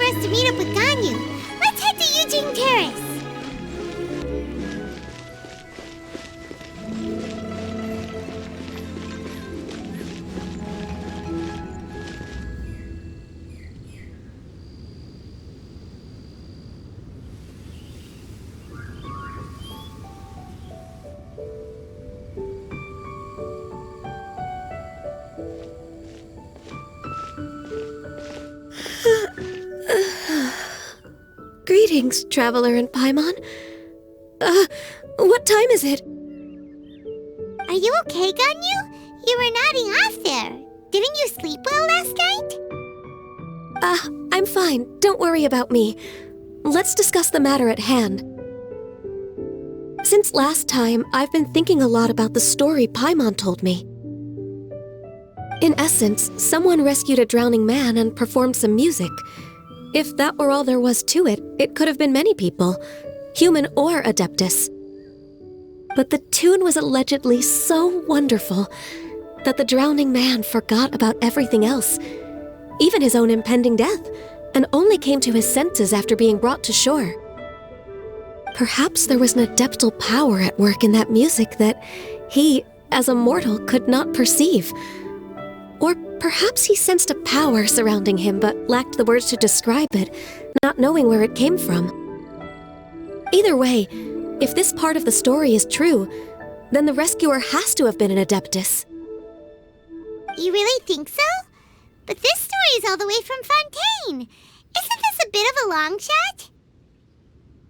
for us to meet up with Ganyu. Let's head to Jueyun Terrace. Greetings, Traveler and Paimon. What time is it? Are you okay, Ganyu? You were nodding off there. Didn't you sleep well last night? I'm fine. Don't worry about me. Let's discuss the matter at hand. Since last time, I've been thinking a lot about the story Paimon told me. In essence, someone rescued a drowning man and performed some music. If that were all there was to it, it could have been many people, human or Adeptus. But the tune was allegedly so wonderful that the drowning man forgot about everything else, even his own impending death, and only came to his senses after being brought to shore. Perhaps there was an adeptal power at work in that music that he, as a mortal, could not perceive. Or perhaps he sensed a power surrounding him but lacked the words to describe it, not knowing where it came from. Either way, if this part of the story is true, then the rescuer has to have been an Adeptus. You really think so? But this story is all the way from Fontaine. Isn't this a bit of a long shot?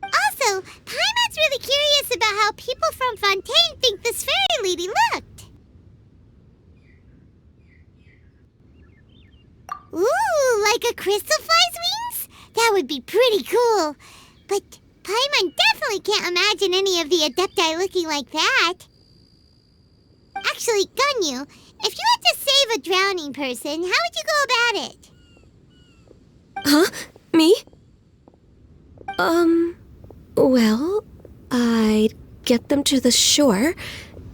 Also, Paimon's really curious about how people from Fontaine think this fairy lady looked. Ooh, like a crystal fly's wings? That would be pretty cool. But Paimon definitely can't imagine any of the adepti looking like that. Actually, Ganyu, if you had to save a drowning person, how would you go about it? Huh? Me? Well, I'd get them to the shore,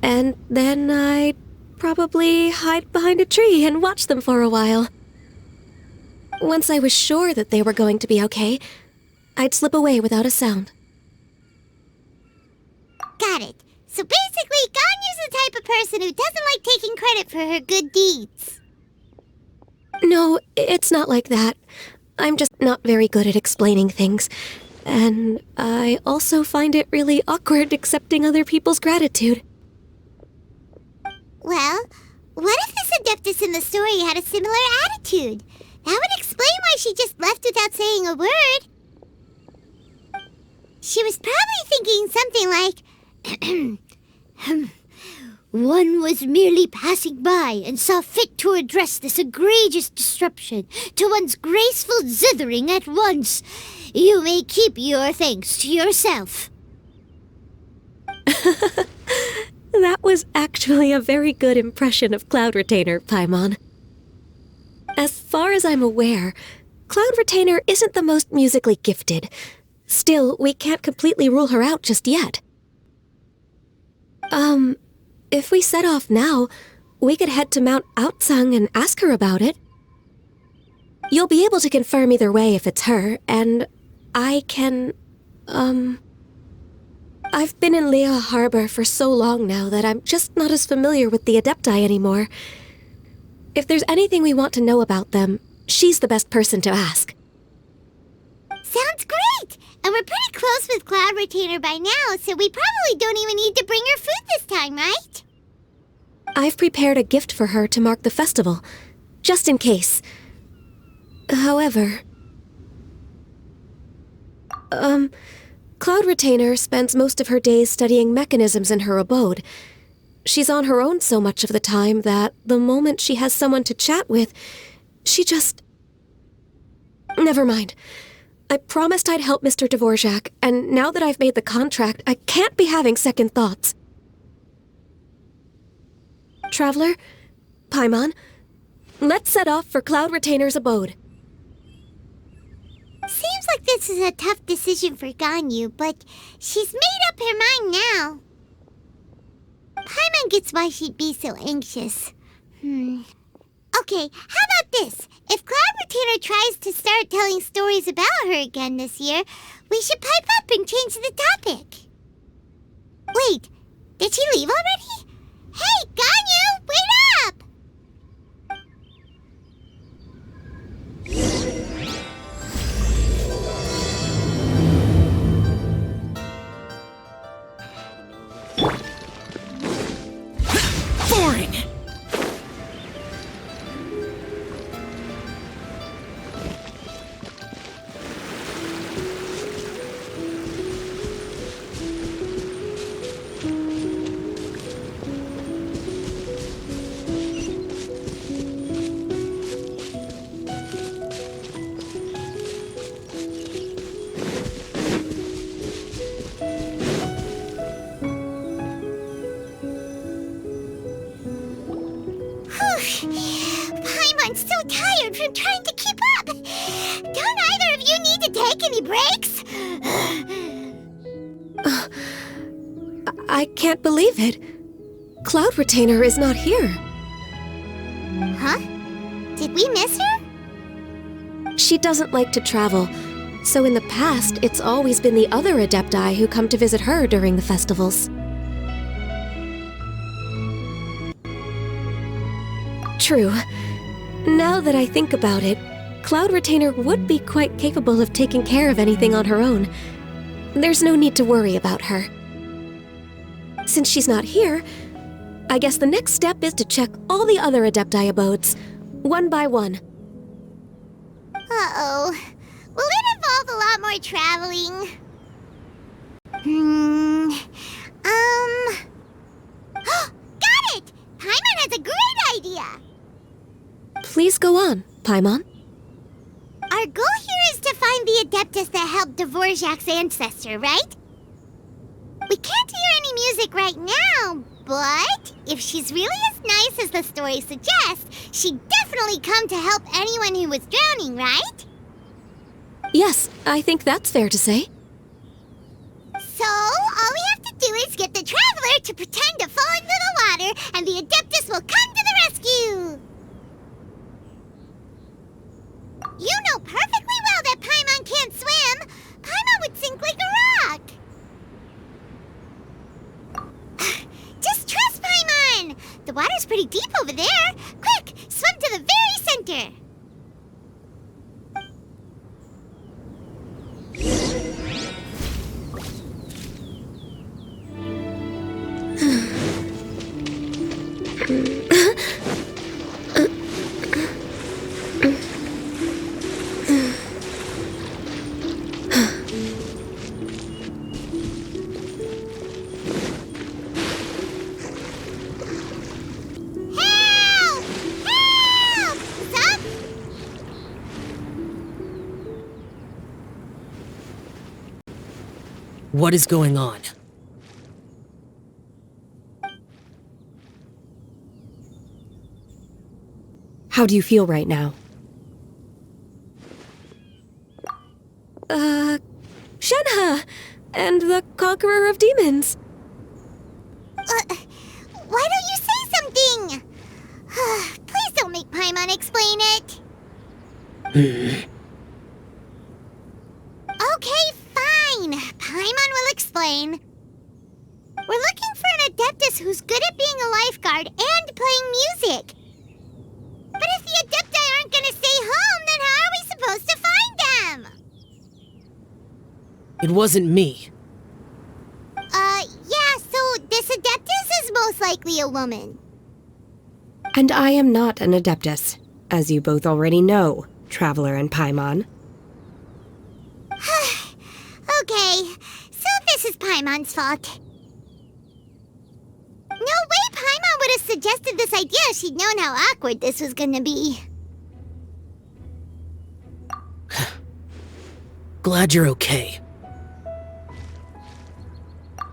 and then I'd probably hide behind a tree and watch them for a while. Once I was sure that they were going to be okay, I'd slip away without a sound. Got it. So basically, Ganyu's the type of person who doesn't like taking credit for her good deeds. No, it's not like that. I'm just not very good at explaining things. And I also find it really awkward accepting other people's gratitude. Well, what if this Adeptus in the story had a similar attitude? That would explain why she just left without saying a word. She was probably thinking something like, one was merely passing by and saw fit to address this egregious disruption to one's graceful zithering at once. You may keep your thanks to yourself. That was actually a very good impression of Cloud Retainer, Paimon. As far as I'm aware, Cloud Retainer isn't the most musically gifted. Still, we can't completely rule her out just yet. If we set off now, we could head to Mount Outsung and ask her about it. You'll be able to confirm either way if it's her, and I can, I've been in Liyue Harbor for so long now that I'm just not as familiar with the adepti anymore. If there's anything we want to know about them, she's the best person to ask. Sounds great! And we're pretty close with Cloud Retainer by now, so we probably don't even need to bring her food this time, right? I've prepared a gift for her to mark the festival, just in case. However, Cloud Retainer spends most of her days studying mechanisms in her abode. She's on her own so much of the time that the moment she has someone to chat with, she just... Never mind. I promised I'd help Mr. Dvorak, and now that I've made the contract, I can't be having second thoughts. Traveler, Paimon, let's set off for Cloud Retainer's abode. Seems like this is a tough decision for Ganyu, but she's made up her mind now. Paimon gets why she'd be so anxious. Okay, how about this? If Cloud Retainer tries to start telling stories about her again this year, we should pipe up and change the topic. Wait, did she leave already? Hey, Ganyu, wait up! Boring! Paimon's so tired from trying to keep up. Don't either of you need to take any breaks? I can't believe it. Cloud Retainer is not here. Huh? Did we miss her? She doesn't like to travel, so in the past, it's always been the other adepti who come to visit her during the festivals. True. Now that I think about it, Cloud Retainer would be quite capable of taking care of anything on her own. There's no need to worry about her. Since she's not here, I guess the next step is to check all the other adepti abodes, one by one. Uh-oh. Will it involve a lot more traveling? Got it! Paimon has a great idea! Please go on, Paimon. Our goal here is to find the Adeptus that helped Dvorak's ancestor, right? We can't hear any music right now, but if she's really as nice as the story suggests, she'd definitely come to help anyone who was drowning, right? Yes, I think that's fair to say. So, all we have to do is get the Traveler to pretend to fall into the water, and the Adeptus will come to the rescue! You know perfectly well that Paimon can't swim! Paimon would sink like a rock! Just trust Paimon! The water's pretty deep over there! Quick, swim to the very center! What is going on? How do you feel right now? Shenhe! And the Conqueror of Demons! Why don't you say something? Please don't make Paimon explain it. Okay, fine. Paimon will explain. We're looking for an Adeptus who's good at being a lifeguard and playing music. But if the Adepti aren't gonna stay home, then how are we supposed to find them? It wasn't me. Yeah, so this Adeptus is most likely a woman. And I am not an Adeptus, as you both already know, Traveler and Paimon. Okay, so this is Paimon's fault. No way Paimon would have suggested this idea if she'd known how awkward this was gonna be. Glad you're okay.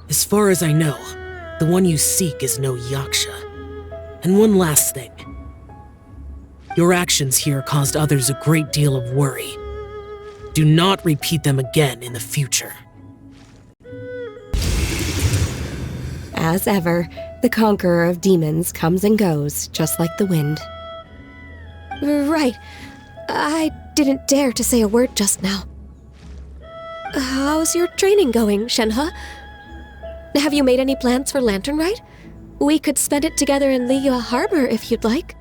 As far as I know, the one you seek is no Yaksha. And one last thing. Your actions here caused others a great deal of worry. Do not repeat them again in the future. As ever, the Conqueror of Demons comes and goes, just like the wind. Right. I didn't dare to say a word just now. How's your training going, Shenhe? Have you made any plans for Lantern Rite? We could spend it together in Liyue Harbor if you'd like.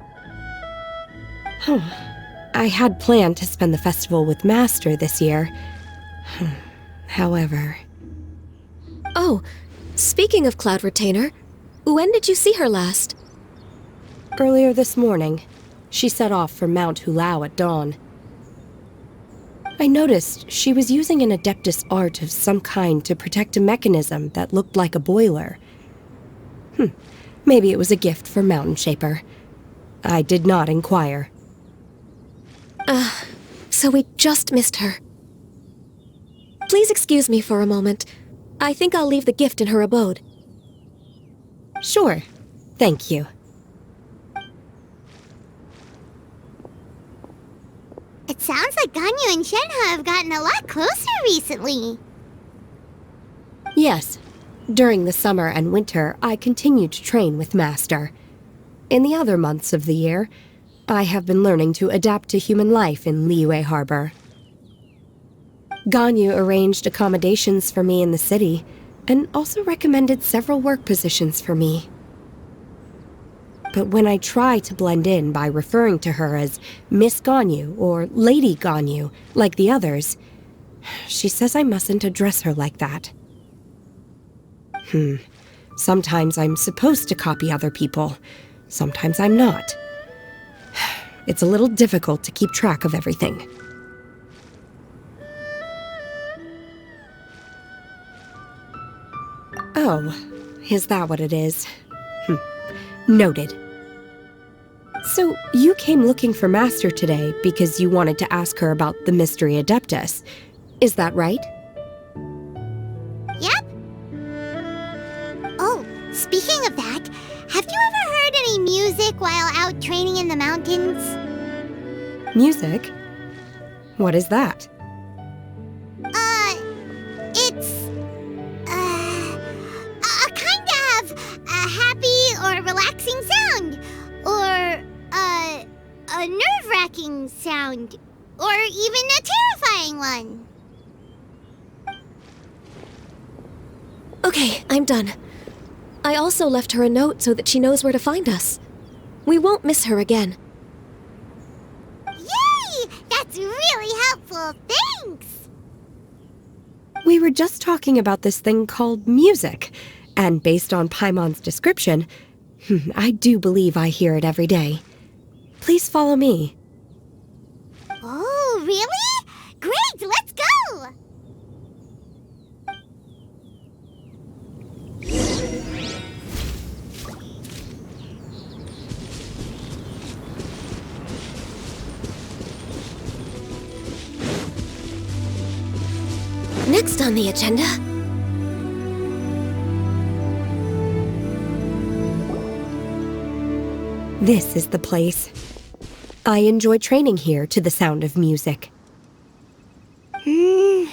I had planned to spend the festival with Master this year. However... Oh, speaking of Cloud Retainer, when did you see her last? Earlier this morning, she set off for Mount Hulao at dawn. I noticed she was using an Adeptus art of some kind to protect a mechanism that looked like a boiler. Maybe it was a gift for Mountain Shaper. I did not inquire. So we just missed her. Please excuse me for a moment. I think I'll leave the gift in her abode. Sure. Thank you. It sounds like Ganyu and Shenhe have gotten a lot closer recently. Yes. During the summer and winter, I continued to train with Master. In the other months of the year, I have been learning to adapt to human life in Liyue Harbor. Ganyu arranged accommodations for me in the city, and also recommended several work positions for me. But when I try to blend in by referring to her as Miss Ganyu or Lady Ganyu, like the others, she says I mustn't address her like that. Sometimes I'm supposed to copy other people, sometimes I'm not. It's a little difficult to keep track of everything. Oh, is that what it is? Noted. So, you came looking for Master today because you wanted to ask her about the mystery Adeptus. Is that right? Yep. Oh, speaking of that, have you ever heard any music while out training in the mountains? Music? What is that? It's... a kind of a happy or relaxing sound. Or, a nerve-wracking sound. Or even a terrifying one. Okay, I'm done. I also left her a note so that she knows where to find us. We won't miss her again. Yay! That's really helpful. Thanks! We were just talking about this thing called music, and based on Paimon's description, I do believe I hear it every day. Please follow me. Oh, really? Great, let's go! Next on the agenda... This is the place. I enjoy training here to the sound of music. Oh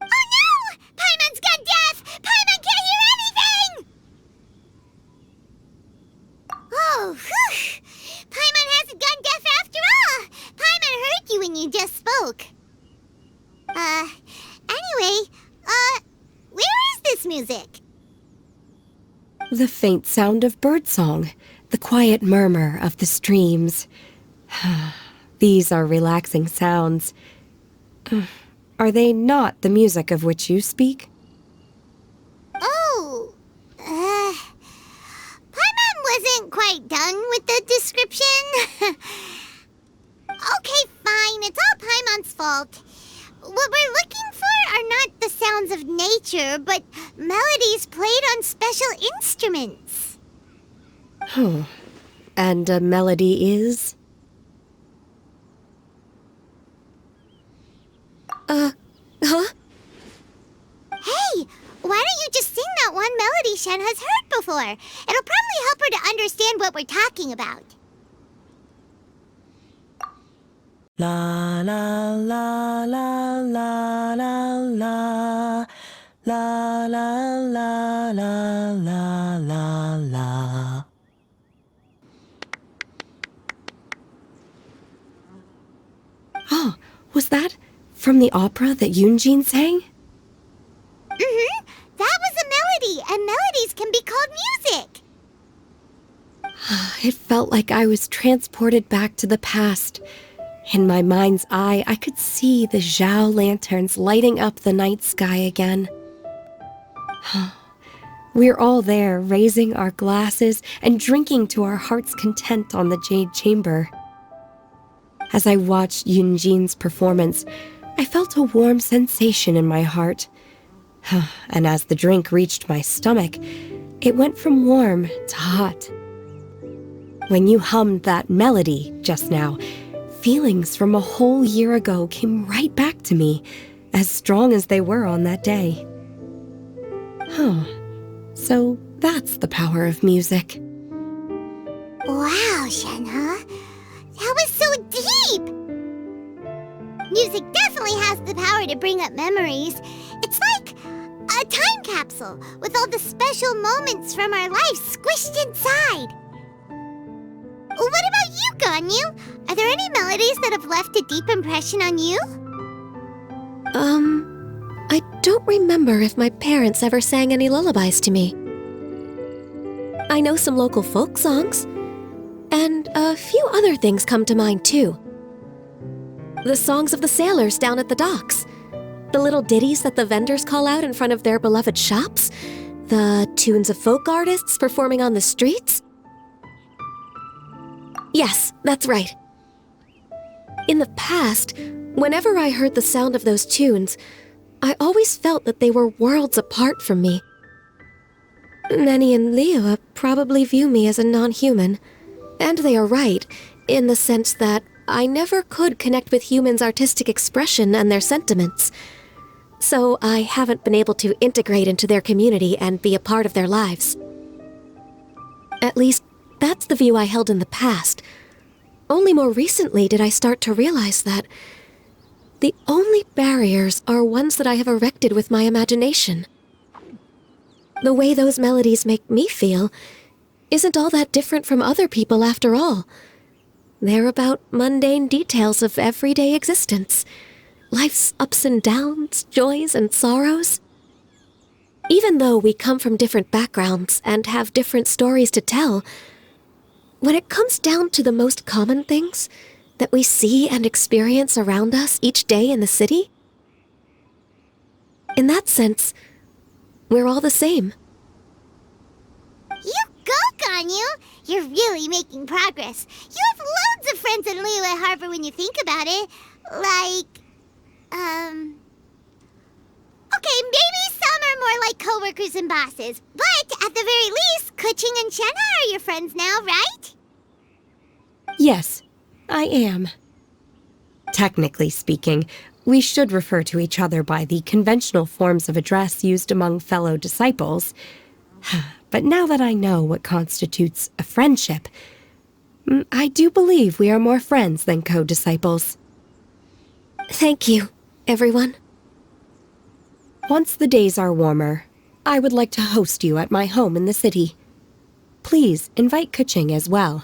no! Paimon's gone deaf! Paimon can't hear anything! Oh, whew! Paimon hasn't gone deaf after all! Paimon heard you when you just spoke. Anyway, where is this music? The faint sound of birdsong, the quiet murmur of the streams. These are relaxing sounds. Are they not the music of which you speak? Oh, Paimon wasn't quite done with the description. Okay, fine, it's all Paimon's fault. What we're looking for are not the sounds of nature, but melodies played on special instruments. And a melody is? Huh? Hey, why don't you just sing that one melody Shen has heard before? It'll probably help her to understand what we're talking about. La la la la la la la La la la la la la la. Oh, was that from the opera that Yunjin sang? Mm-hmm. That was a melody, and melodies can be called music. It felt like I was transported back to the past. In my mind's eye, I could see the Zhao lanterns lighting up the night sky again. We're all there, raising our glasses and drinking to our heart's content on the Jade Chamber. As I watched Yunjin's performance, I felt a warm sensation in my heart. And as the drink reached my stomach, it went from warm to hot. When you hummed that melody just now, feelings from a whole year ago came right back to me, as strong as they were on that day. So that's the power of music. Wow, Shenhe. That was so deep! Music definitely has the power to bring up memories. It's like a time capsule with all the special moments from our lives squished inside. What about you, Ganyu? Are there any melodies that have left a deep impression on you? I don't remember if my parents ever sang any lullabies to me. I know some local folk songs, and a few other things come to mind too. The songs of the sailors down at the docks, the little ditties that the vendors call out in front of their beloved shops, the tunes of folk artists performing on the streets. Yes, that's right. In the past, whenever I heard the sound of those tunes, I always felt that they were worlds apart from me. Nanny and Liyue probably view me as a non-human, and they are right, in the sense that I never could connect with humans' artistic expression and their sentiments. So I haven't been able to integrate into their community and be a part of their lives. At least, that's the view I held in the past. Only more recently did I start to realize that the only barriers are ones that I have erected with my imagination. The way those melodies make me feel isn't all that different from other people after all. They're about mundane details of everyday existence, life's ups and downs, joys and sorrows. Even though we come from different backgrounds and have different stories to tell, when it comes down to the most common things that we see and experience around us each day in the city, in that sense, we're all the same. You go, Ganyu! You're really making progress. You have loads of friends in Liyue Harbor when you think about it. Like, okay, maybe some are more like coworkers and bosses, but at the very least, Keqing and Shenhe are your friends now, right? Yes, I am. Technically speaking, we should refer to each other by the conventional forms of address used among fellow disciples. But now that I know what constitutes a friendship, I do believe we are more friends than co-disciples. Thank you, everyone. Once the days are warmer, I would like to host you at my home in the city. Please invite Keqing as well.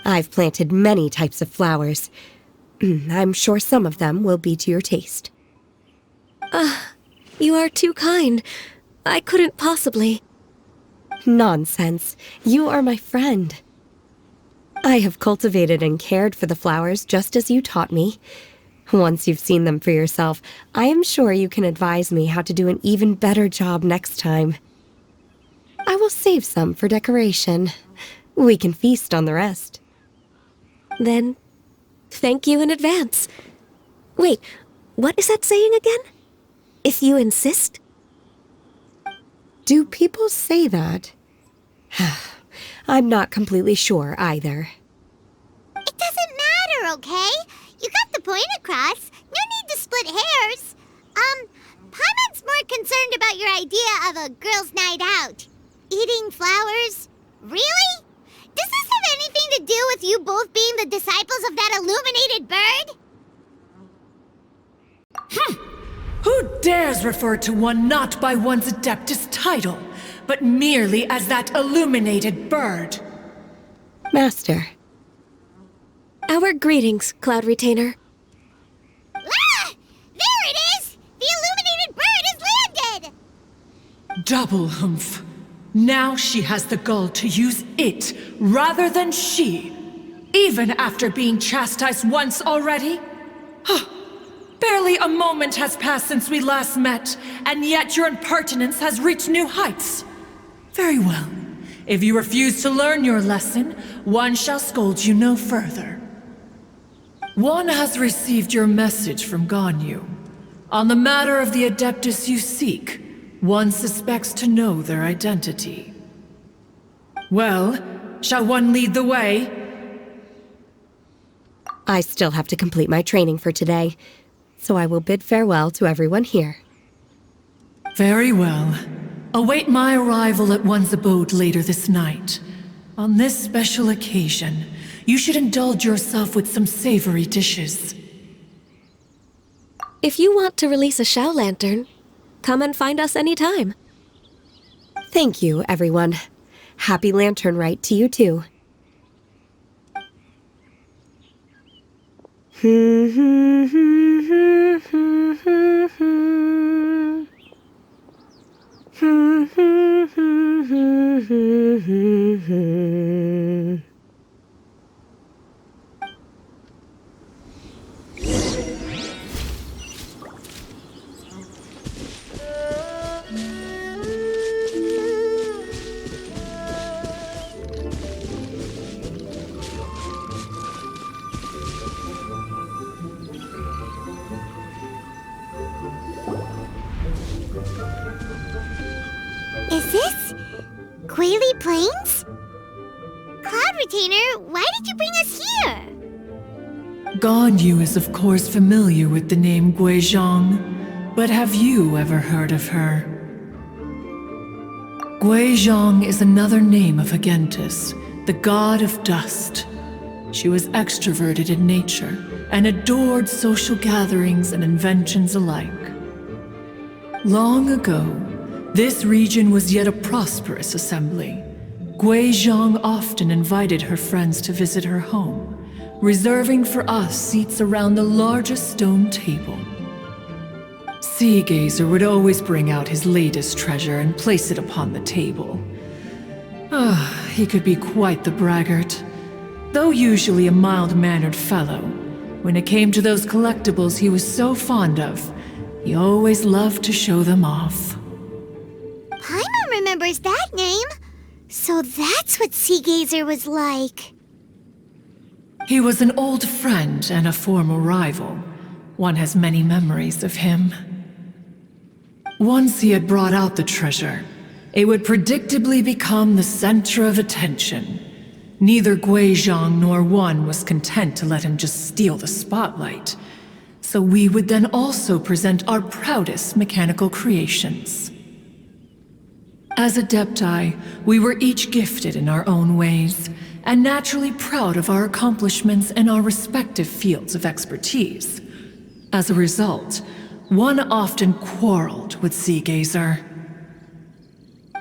I've planted many types of flowers. I'm sure some of them will be to your taste. You are too kind. I couldn't possibly. Nonsense. You are my friend. I have cultivated and cared for the flowers just as you taught me. Once you've seen them for yourself, I am sure you can advise me how to do an even better job next time. I will save some for decoration. We can feast on the rest. Then, thank you in advance. Wait, what is that saying again? If you insist? Do people say that? I'm not completely sure either. It doesn't matter, okay? You got the point across. No need to split hairs. Paimon's more concerned about your idea of a girls' night out. Eating flowers? Really? Does this have anything to do with you both being the disciples of that illuminated bird? Who dares refer to one not by one's Adeptus title, but merely as that illuminated bird? Master. Our greetings, Cloud Retainer. Ah! There it is! The illuminated bird has landed! Double humph. Now she has the gall to use it rather than she, even after being chastised once already? Barely a moment has passed since we last met, and yet your impertinence has reached new heights. Very well. If you refuse to learn your lesson, one shall scold you no further. One has received your message from Ganyu. On the matter of the Adeptus you seek, one suspects to know their identity. Well, shall one lead the way? I still have to complete my training for today, so I will bid farewell to everyone here. Very well. Await my arrival at one's abode later this night. On this special occasion, you should indulge yourself with some savory dishes. If you want to release a Shao Lantern, come and find us anytime. Thank you, everyone. Happy Lantern Rite to you too. Is this Guili Plains? Cloud Retainer, why did you bring us here? Ganyu is of course familiar with the name Guizhong, but have you ever heard of her? Guizhong is another name of Adeptus, the god of dust. She was extroverted in nature and adored social gatherings and inventions alike. Long ago, this region was yet a prosperous assembly. Guizhong often invited her friends to visit her home, reserving for us seats around the largest stone table. Sea Gazer would always bring out his latest treasure and place it upon the table. He could be quite the braggart. Though usually a mild-mannered fellow, when it came to those collectibles he was so fond of, he always loved to show them off. Paimon remembers that name. So that's what Sea Gazer was like. He was an old friend and a former rival. One has many memories of him. Once he had brought out the treasure, it would predictably become the center of attention. Neither Guizhong nor one was content to let him just steal the spotlight. So we would then also present our proudest mechanical creations. As adepti, we were each gifted in our own ways, and naturally proud of our accomplishments in our respective fields of expertise. As a result, one often quarreled with Sea Gazer.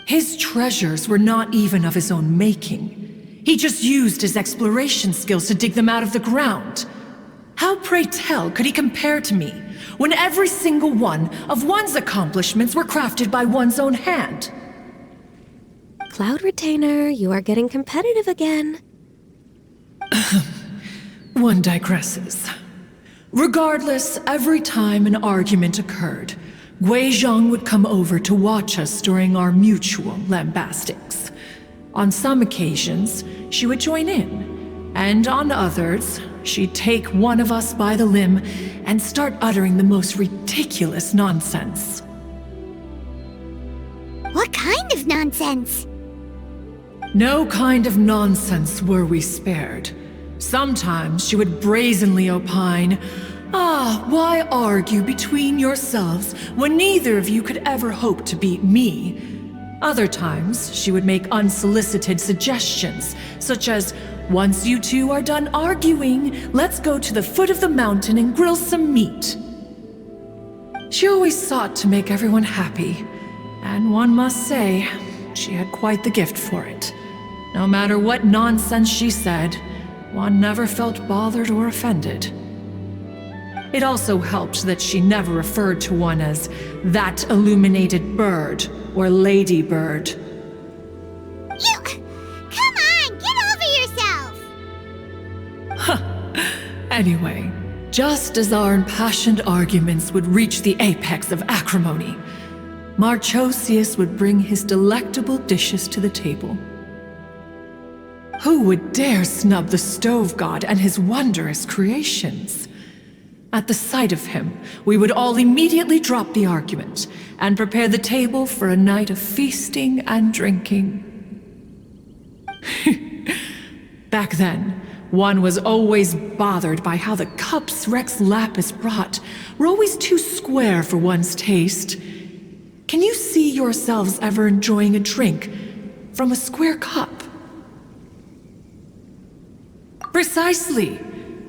His treasures were not even of his own making. He just used his exploration skills to dig them out of the ground. How, pray tell, could he compare to me, when every single one of one's accomplishments were crafted by one's own hand? Cloud Retainer, you are getting competitive again. One digresses. Regardless, every time an argument occurred, Guizhong would come over to watch us during our mutual lambastics. On some occasions, she would join in, and on others, she'd take one of us by the limb and start uttering the most ridiculous nonsense. What kind of nonsense? No kind of nonsense were we spared. Sometimes she would brazenly opine, why argue between yourselves when neither of you could ever hope to beat me? Other times, she would make unsolicited suggestions, such as, once you two are done arguing, let's go to the foot of the mountain and grill some meat. She always sought to make everyone happy, and one must say, she had quite the gift for it. No matter what nonsense she said, one never felt bothered or offended. It also helped that she never referred to one as that illuminated bird or lady bird. You... Come on, get over yourself! Anyway, just as our impassioned arguments would reach the apex of acrimony, Marchosius would bring his delectable dishes to the table. Who would dare snub the stove god and his wondrous creations? At the sight of him, we would all immediately drop the argument and prepare the table for a night of feasting and drinking. Back then, one was always bothered by how the cups Rex Lapis brought were always too square for one's taste. Can you see yourselves ever enjoying a drink from a square cup? Precisely.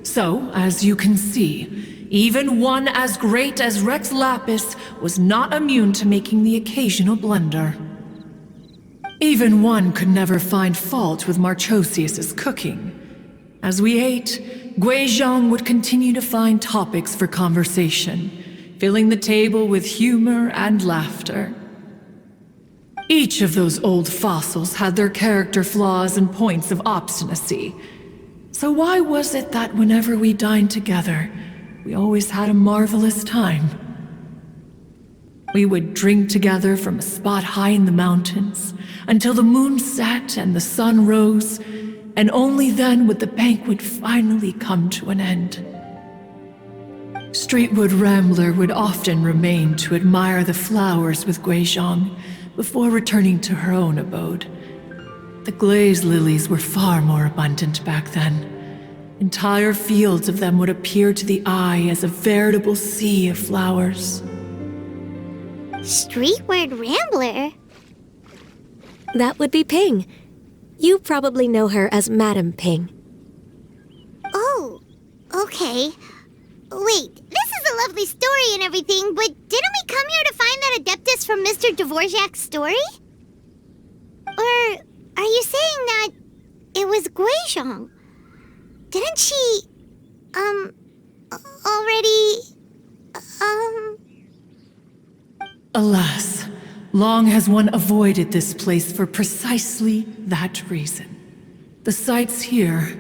So, as you can see, even one as great as Rex Lapis was not immune to making the occasional blunder. Even one could never find fault with Marchosius's cooking. As we ate, Guizhong would continue to find topics for conversation, filling the table with humor and laughter. Each of those old fossils had their character flaws and points of obstinacy. So why was it that whenever we dined together, we always had a marvelous time? We would drink together from a spot high in the mountains, until the moon set and the sun rose, and only then would the banquet finally come to an end. Streetwood Rambler would often remain to admire the flowers with Guizhong before returning to her own abode. The glaze lilies were far more abundant back then. Entire fields of them would appear to the eye as a veritable sea of flowers. Streetward Rambler? That would be Ping. You probably know her as Madam Ping. Oh, okay. Wait, this is a lovely story and everything, but didn't we come here to find that Adeptus from Mr. Dvorak's story? Or are you saying that it was Guizhong? Didn't she, already, Alas, long has one avoided this place for precisely that reason. The sights here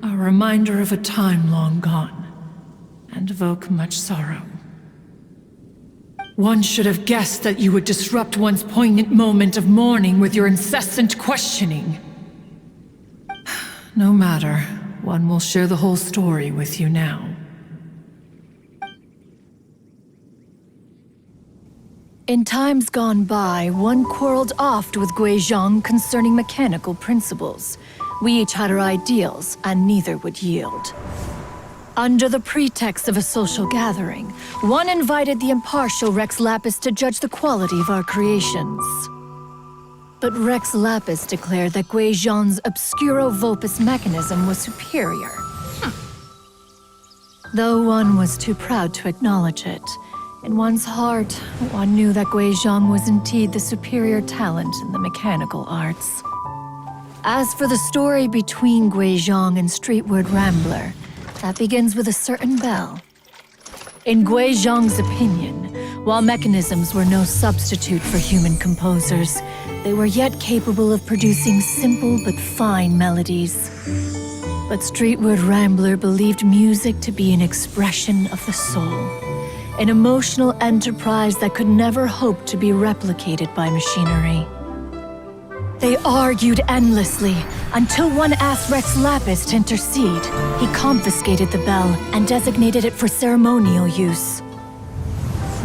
are a reminder of a time long gone, and evoke much sorrow. One should have guessed that you would disrupt one's poignant moment of mourning with your incessant questioning. No matter, one will share the whole story with you now. In times gone by, one quarreled oft with Guizhong concerning mechanical principles. We each had our ideals, and neither would yield. Under the pretext of a social gathering, one invited the impartial Rex Lapis to judge the quality of our creations. But Rex Lapis declared that Guizhong's obscuro vulpus mechanism was superior. Though one was too proud to acknowledge it, in one's heart, one knew that Guizhong was indeed the superior talent in the mechanical arts. As for the story between Guizhong and Streetward Rambler, that begins with a certain bell. In Guizhong's opinion, while mechanisms were no substitute for human composers, they were yet capable of producing simple but fine melodies. But Streetward Rambler believed music to be an expression of the soul, an emotional enterprise that could never hope to be replicated by machinery. They argued endlessly, until one asked Rex Lapis to intercede. He confiscated the bell and designated it for ceremonial use.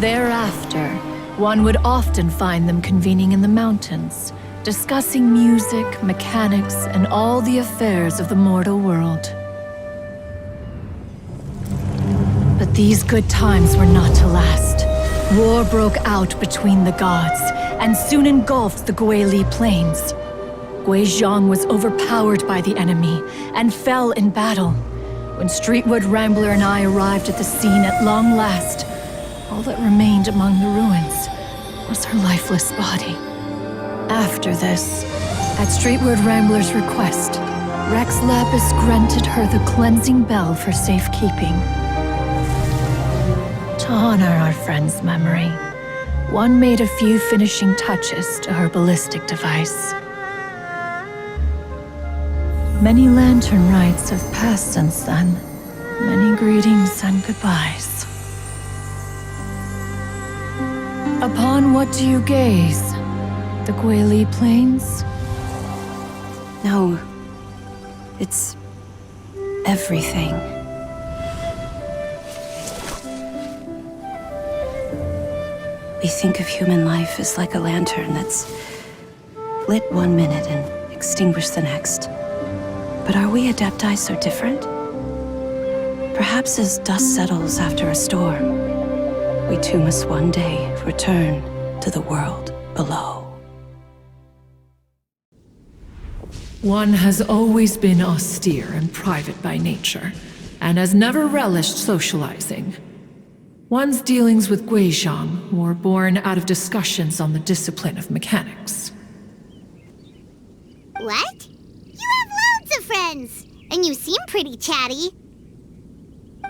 Thereafter, one would often find them convening in the mountains, discussing music, mechanics, and all the affairs of the mortal world. But these good times were not to last. War broke out between the gods, and soon engulfed the Guili plains. Guizhong was overpowered by the enemy, and fell in battle. When Streetwood Rambler and I arrived at the scene at long last, All that remained among the ruins was her lifeless body. After this, at Streetward Rambler's request, Rex Lapis granted her the cleansing bell for safekeeping. To honor our friend's memory, one made a few finishing touches to her ballistic device. Many Lantern Rites have passed since then. Many greetings and goodbyes. Upon what do you gaze? The Guili Plains? No. It's everything. We think of human life as like a lantern that's lit one minute and extinguished the next. But are we adepti so different? Perhaps as dust settles after a storm, we too must one day return to the world below. One has always been austere and private by nature, and has never relished socializing. One's dealings with Guizhong were born out of discussions on the discipline of mechanics. What? You have loads of friends, and you seem pretty chatty.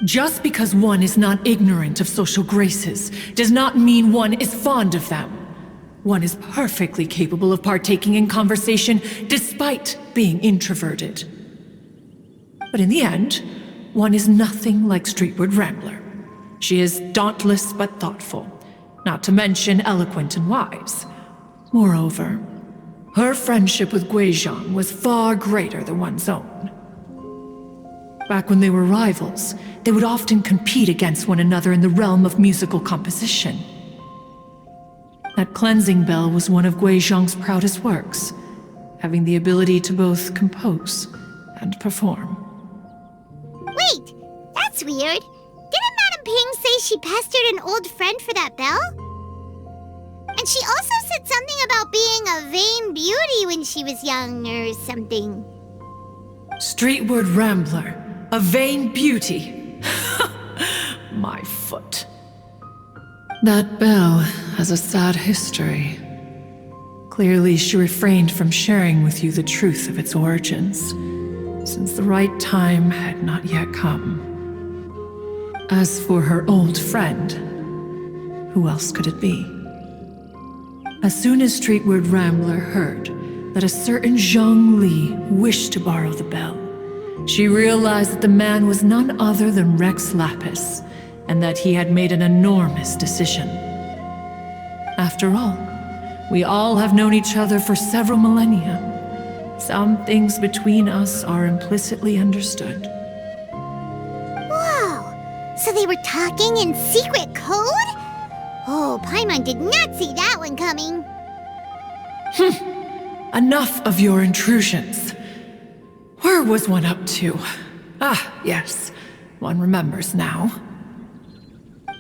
Just because one is not ignorant of social graces does not mean one is fond of them. One is perfectly capable of partaking in conversation despite being introverted. But in the end, one is nothing like Streetward Rambler. She is dauntless but thoughtful, not to mention eloquent and wise. Moreover, her friendship with Guizhong was far greater than one's own. Back when they were rivals, they would often compete against one another in the realm of musical composition. That cleansing bell was one of Guizhong's proudest works, having the ability to both compose and perform. Wait, that's weird. Didn't Madame Ping say she pestered an old friend for that bell? And she also said something about being a vain beauty when she was young or something. Streetward Rambler, a vain beauty. My foot. That bell has a sad history. Clearly, she refrained from sharing with you the truth of its origins, since the right time had not yet come. As for her old friend, who else could it be? As soon as Streetward Rambler heard that a certain Zhongli wished to borrow the bell, she realized that the man was none other than Rex Lapis, and that he had made an enormous decision. After all, we all have known each other for several millennia. Some things between us are implicitly understood. Whoa! So they were talking in secret code? Oh, Paimon did not see that one coming. Enough of your intrusions. Where was one up to? Ah, yes, one remembers now.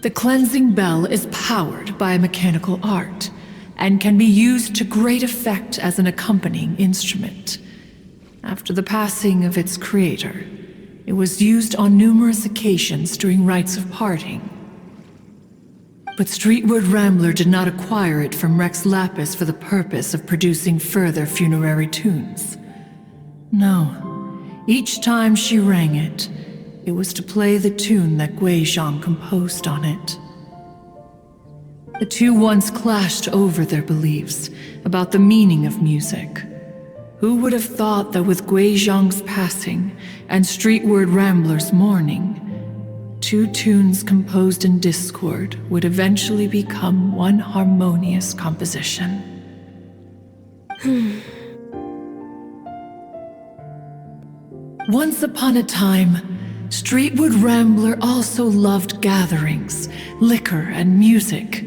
The cleansing bell is powered by a mechanical art, and can be used to great effect as an accompanying instrument. After the passing of its creator, it was used on numerous occasions during rites of parting. But Streetward Rambler did not acquire it from Rex Lapis for the purpose of producing further funerary tunes. No, each time she rang it, it was to play the tune that Guizhong composed on it. The two once clashed over their beliefs about the meaning of music. Who would have thought that with Guizhong's passing and Streetward Rambler's mourning, two tunes composed in discord would eventually become one harmonious composition? Once upon a time, Streetward Rambler also loved gatherings, liquor, and music.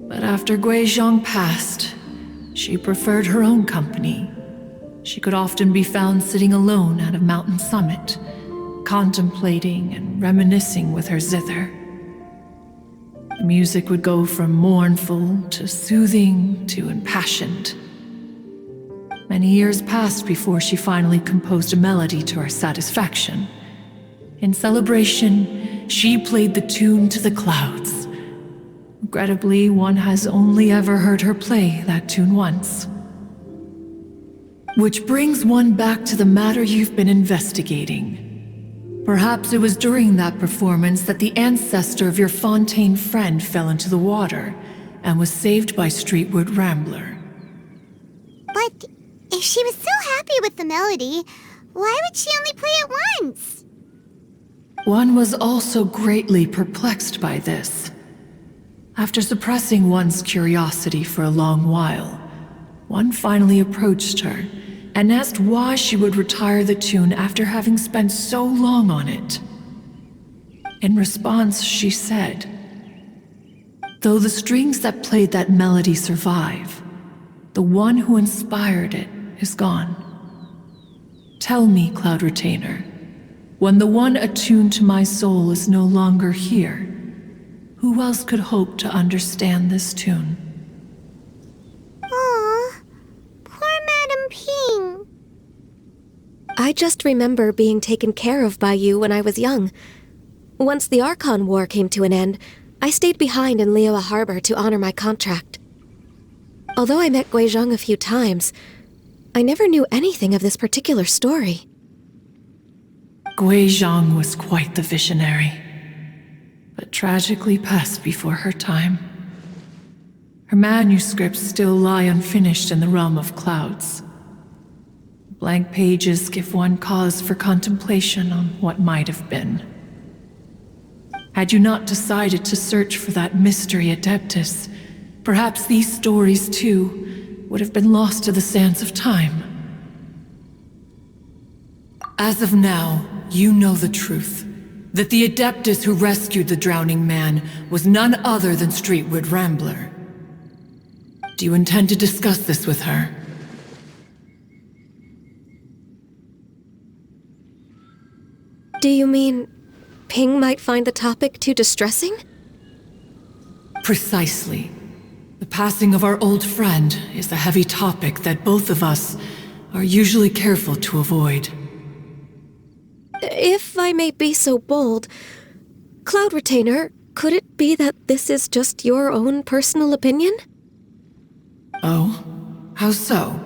But after Guizhong passed, she preferred her own company. She could often be found sitting alone at a mountain summit, contemplating and reminiscing with her zither. The music would go from mournful to soothing to impassioned. Many years passed before she finally composed a melody to her satisfaction. In celebration, she played the tune to the clouds, Regrettably, one has only ever heard her play that tune once. Which brings one back to the matter you've been investigating. Perhaps it was during that performance that the ancestor of your Fontaine friend fell into the water and was saved by Streetwood Rambler. But if she was so happy with the melody, why would she only play it once? One was also greatly perplexed by this. After suppressing one's curiosity for a long while, one finally approached her and asked why she would retire the tune after having spent so long on it. In response, she said, "Though the strings that played that melody survive, the one who inspired it is gone. Tell me, Cloud Retainer, when the one attuned to my soul is no longer here, who else could hope to understand this tune?" Aw, poor Madame Ping. I just remember being taken care of by you when I was young. Once the ARCHON War came to an end, I stayed behind in Liyue Harbor to honor my contract. Although I met Guizhong a few times, I never knew anything of this particular story. Guizhong was quite the visionary, but tragically passed before her time. Her manuscripts still lie unfinished in the realm of clouds. Blank pages give one cause for contemplation on what might have been. Had you not decided to search for that mystery Adeptus, perhaps these stories, too, would have been lost to the sands of time. As of now, you know the truth. That the Adeptus who rescued the drowning man was none other than Streetwood Rambler. Do you intend to discuss this with her? Do you mean Ping might find the topic too distressing? Precisely. The passing of our old friend is a heavy topic that both of us are usually careful to avoid. If I may be so bold, Cloud Retainer, could it be that this is just your own personal opinion? Oh? How so?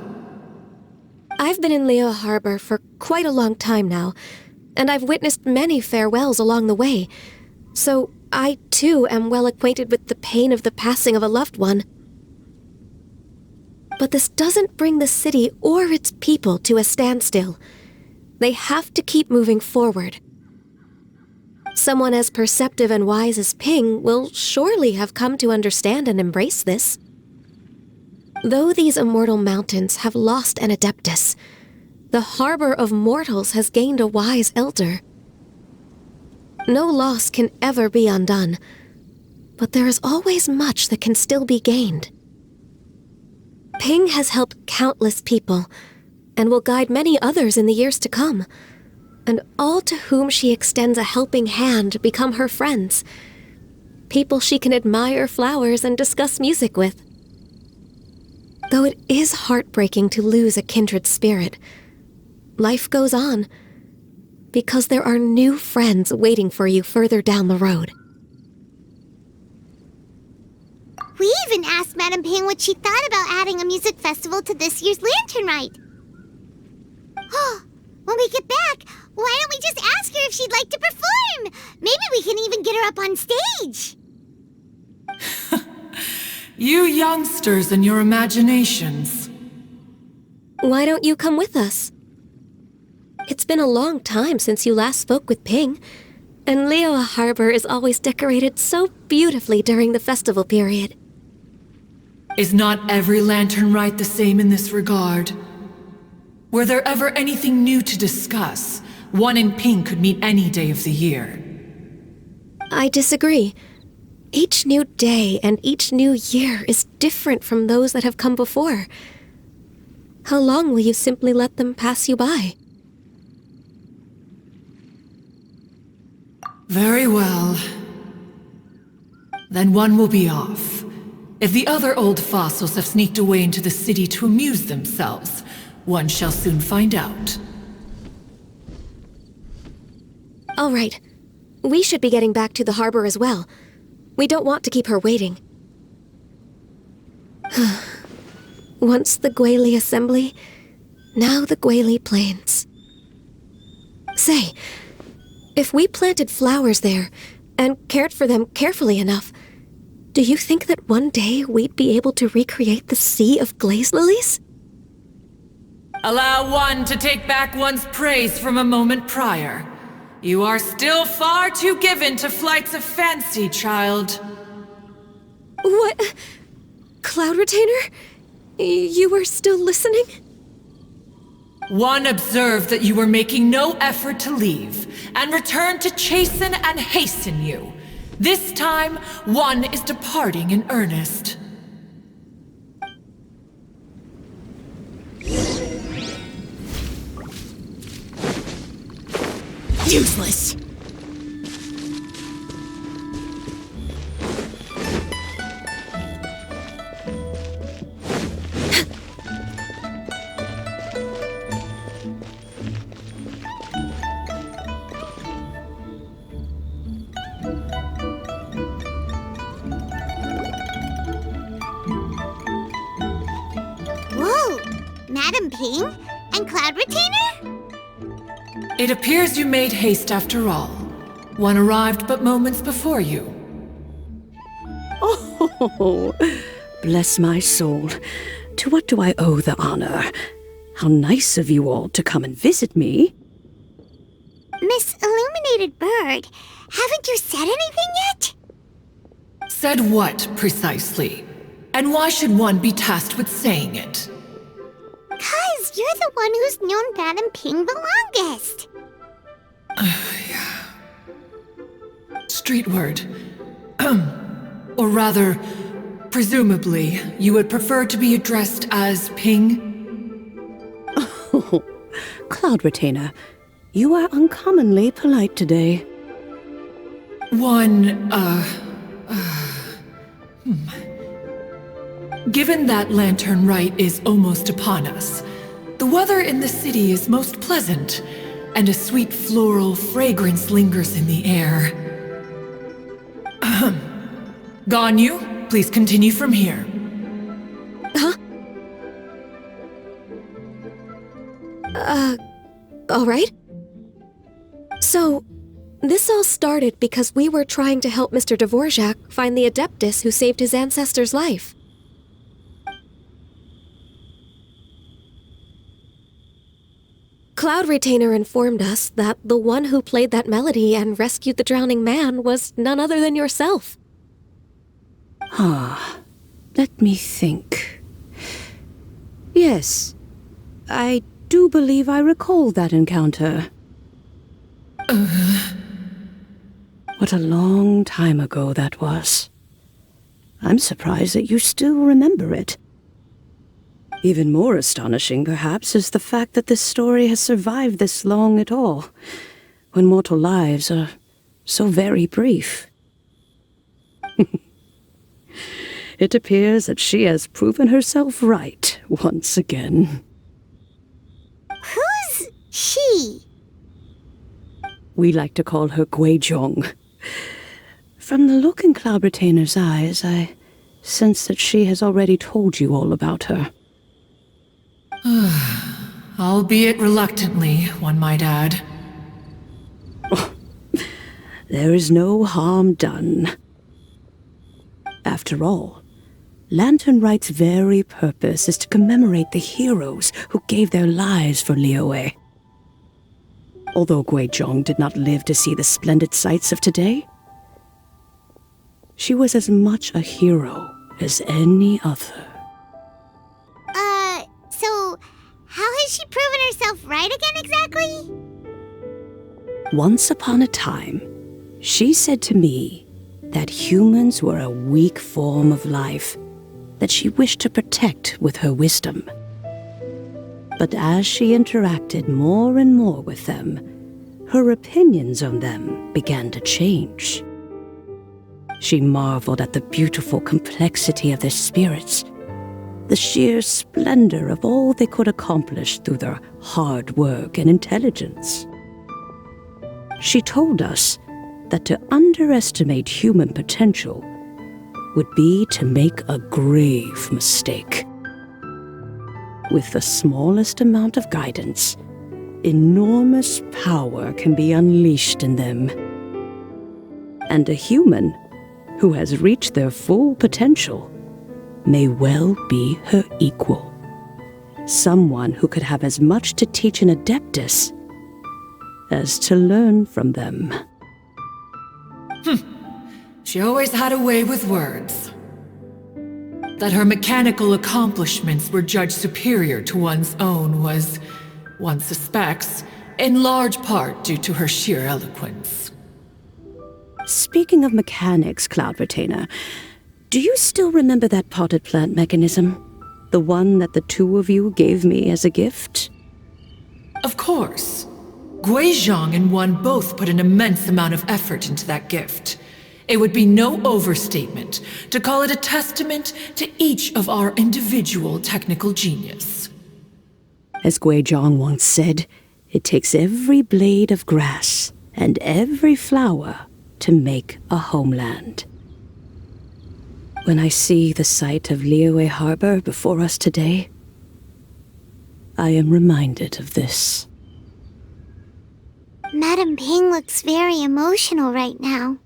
I've been in Liyue Harbor for quite a long time now, and I've witnessed many farewells along the way, so I too am well acquainted with the pain of the passing of a loved one. But this doesn't bring the city or its people to a standstill. They have to keep moving forward. Someone as perceptive and wise as Ping will surely have come to understand and embrace this. Though these immortal mountains have lost an Adeptus, the harbor of mortals has gained a wise elder. No loss can ever be undone, but there is always much that can still be gained. Ping has helped countless people, and will guide many others in the years to come, and all to whom she extends a helping hand become her friends, people she can admire flowers and discuss music with. Though it is heartbreaking to lose a kindred spirit, life goes on, because there are new friends waiting for you further down the road. We even asked Madame Ping what she thought about adding a music festival to this year's Lantern Rite. Oh, when we get back, why don't we just ask her if she'd like to perform? Maybe we can even get her up on stage. You youngsters and your imaginations. Why don't you come with us? It's been a long time since you last spoke with Ping, and Liyue Harbor is always decorated so beautifully during the festival period. Is not every Lantern Rite the same in this regard? Were there ever anything new to discuss? One in Ping could meet any day of the year. I disagree. Each new day and each new year is different from those that have come before. How long will you simply let them pass you by? Very well. Then one will be off. If the other old fossils have sneaked away into the city to amuse themselves, one shall soon find out. All right. We should be getting back to the harbor as well. We don't want to keep her waiting. Once the Guili Assembly, now the Guili Plains. Say, if we planted flowers there and cared for them carefully enough, do you think that one day we'd be able to recreate the sea of glaze lilies? Allow one to take back one's praise from a moment prior. You are still far too given to flights of fancy, child. What? Cloud Retainer? You were still listening? One observed that you were making no effort to leave, and returned to chasten and hasten you. This time, one is departing in earnest. Useless. Whoa! Madam Ping and Cloud Retainer? It appears you made haste after all. One arrived but moments before you. Oh, bless my soul. To what do I owe the honor? How nice of you all to come and visit me. Miss Illuminated Bird, haven't you said anything yet? Said what, precisely? And why should one be tasked with saying it? 'Cause you're the one who's known Madam Ping the longest. Street word. Or rather, presumably, you would prefer to be addressed as Ping? Oh, Cloud Retainer, you are uncommonly polite today. Given that Lantern Rite is almost upon us, the weather in the city is most pleasant, and a sweet floral fragrance lingers in the air. Ganyu, please continue from here. Huh? All right. So, this all started because we were trying to help Mr. Dvorak find the Adeptus who saved his ancestor's life. Cloud Retainer informed us that the one who played that melody and rescued the drowning man was none other than yourself. Let me think. Yes, I do believe I recall that encounter. What a long time ago that was. I'm surprised that you still remember it. Even more astonishing, perhaps, is the fact that this story has survived this long at all, when mortal lives are so very brief. It appears that she has proven herself right once again. Who's she? We like to call her Guizhong. From the look in Cloud Retainer's eyes, I sense that she has already told you all about her. Albeit reluctantly, one might add. There is no harm done. After all, Lantern Rite's very purpose is to commemorate the heroes who gave their lives for Liyue. Although Guizhong did not live to see the splendid sights of today, she was as much a hero as any other. So, how has she proven herself right again exactly? Once upon a time, she said to me that humans were a weak form of life that she wished to protect with her wisdom. But as she interacted more and more with them, her opinions on them began to change. She marveled at the beautiful complexity of their spirits, the sheer splendor of all they could accomplish through their hard work and intelligence. She told us that to underestimate human potential would be to make a grave mistake. With the smallest amount of guidance, enormous power can be unleashed in them. And a human who has reached their full potential may well be her equal. Someone who could have as much to teach an Adeptus as to learn from them. She always had a way with words. That her mechanical accomplishments were judged superior to one's own was, one suspects, in large part due to her sheer eloquence. Speaking of mechanics, Cloud Retainer, do you still remember that potted plant mechanism? The one that the two of you gave me as a gift? Of course. Guizhong and one both put an immense amount of effort into that gift. It would be no overstatement to call it a testament to each of our individual technical genius. As Guizhong once said, it takes every blade of grass and every flower to make a homeland. When I see the site of Liyue Harbor before us today, I am reminded of this. Madame Ping looks very emotional right now.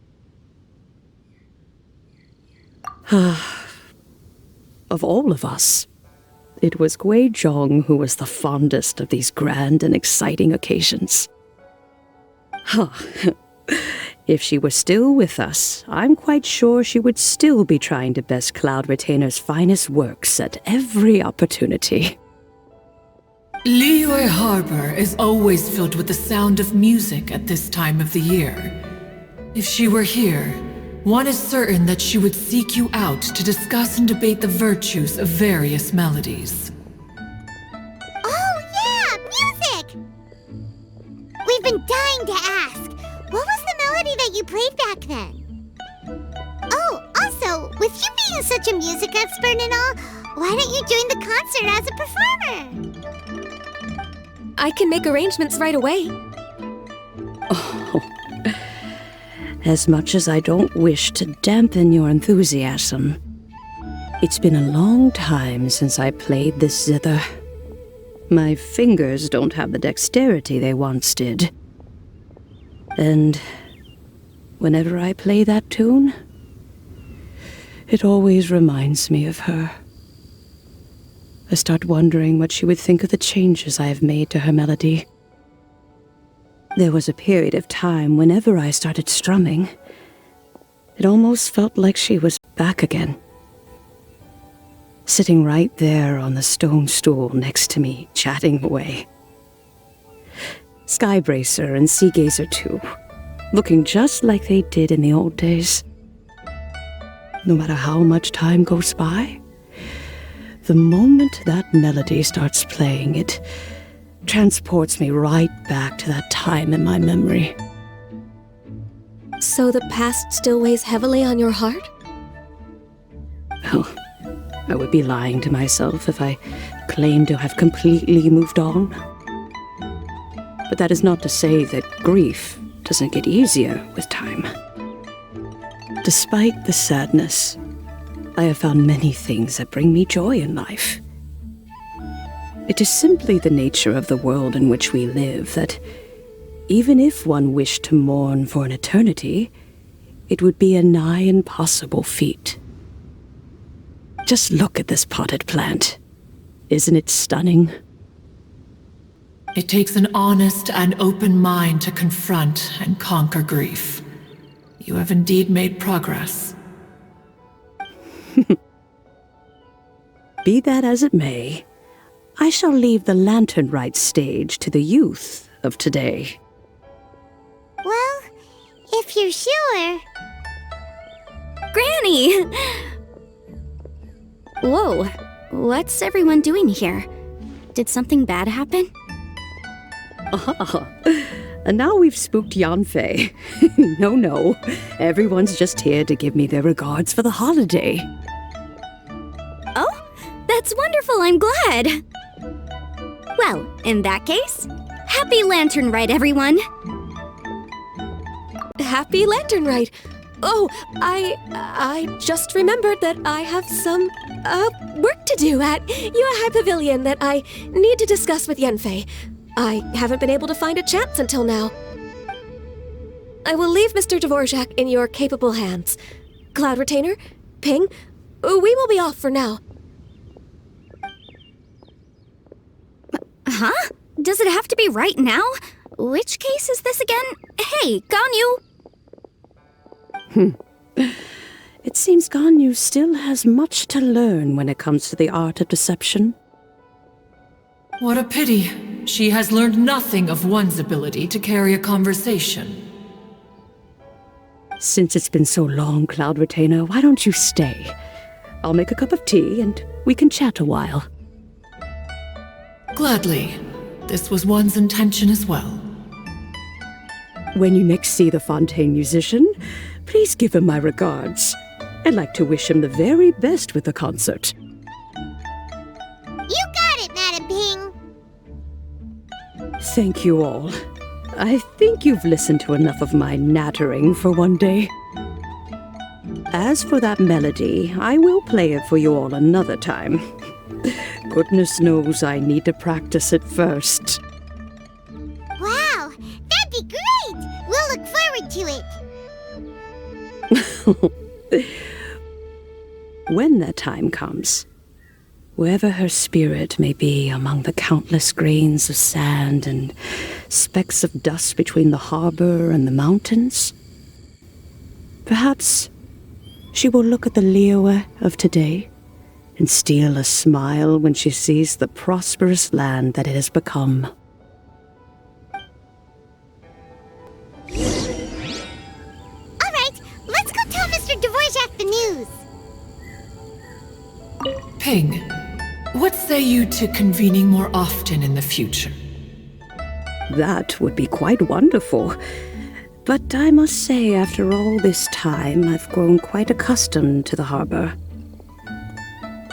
Of all of us, it was Guizhong who was the fondest of these grand and exciting occasions. If she were still with us, I'm quite sure she would still be trying to best Cloud Retainer's finest works at every opportunity. Liyue Harbor is always filled with the sound of music at this time of the year. If she were here, one is certain that she would seek you out to discuss and debate the virtues of various melodies. Oh yeah, music! We've been dying to ask. What was the melody that you played back then? Oh, also, with you being such a music expert and all, why don't you join the concert as a performer? I can make arrangements right away. Oh, as much as I don't wish to dampen your enthusiasm, it's been a long time since I played this zither. My fingers don't have the dexterity they once did. And whenever I play that tune, it always reminds me of her. I start wondering what she would think of the changes I have made to her melody. There was a period of time whenever I started strumming, it almost felt like she was back again. Sitting right there on the stone stool next to me, chatting away. Skybracer and Seagazer too, looking just like they did in the old days. No matter how much time goes by, the moment that melody starts playing, it transports me right back to that time in my memory. So the past still weighs heavily on your heart? Well, I would be lying to myself if I claimed to have completely moved on. But that is not to say that grief doesn't get easier with time. Despite the sadness, I have found many things that bring me joy in life. It is simply the nature of the world in which we live that, even if one wished to mourn for an eternity, it would be a nigh impossible feat. Just look at this potted plant. Isn't it stunning? It takes an honest and open mind to confront and conquer grief. You have indeed made progress. Be that as it may, I shall leave the Lantern Rite stage to the youth of today. Well, if you're sure. Granny! Whoa, what's everyone doing here? Did something bad happen? Ah, and now we've spooked Yanfei. No, everyone's just here to give me their regards for the holiday. Oh, that's wonderful, I'm glad! Well, in that case, happy Lantern Rite, everyone! Happy Lantern Rite! Oh, I just remembered that I have some, work to do at Yue Pavilion that I need to discuss with Yanfei. I haven't been able to find a chance until now. I will leave Mr. Dvorak in your capable hands. Cloud Retainer, Ping, we will be off for now. Huh? Does it have to be right now? Which case is this again? Hey, Ganyu! It seems Ganyu still has much to learn when it comes to the art of deception. What a pity. She has learned nothing of one's ability to carry a conversation. Since it's been so long, Cloud Retainer, why don't you stay? I'll make a cup of tea and we can chat a while. Gladly. This was one's intention as well. When you next see the Fontaine musician, please give him my regards. I'd like to wish him the very best with the concert. You got it, Madam Ping. Thank you all. I think you've listened to enough of my nattering for one day. As for that melody, I will play it for you all another time. Goodness knows I need to practice it first. Wow, that'd be great! We'll look forward to it. When that time comes, wherever her spirit may be among the countless grains of sand and specks of dust between the harbor and the mountains, perhaps she will look at the Liyue of today and steal a smile when she sees the prosperous land that it has become. All right, let's go tell Mr. Dvorak the news. Ping, what say you to convening more often in the future? That would be quite wonderful. But I must say, after all this time, I've grown quite accustomed to the harbor.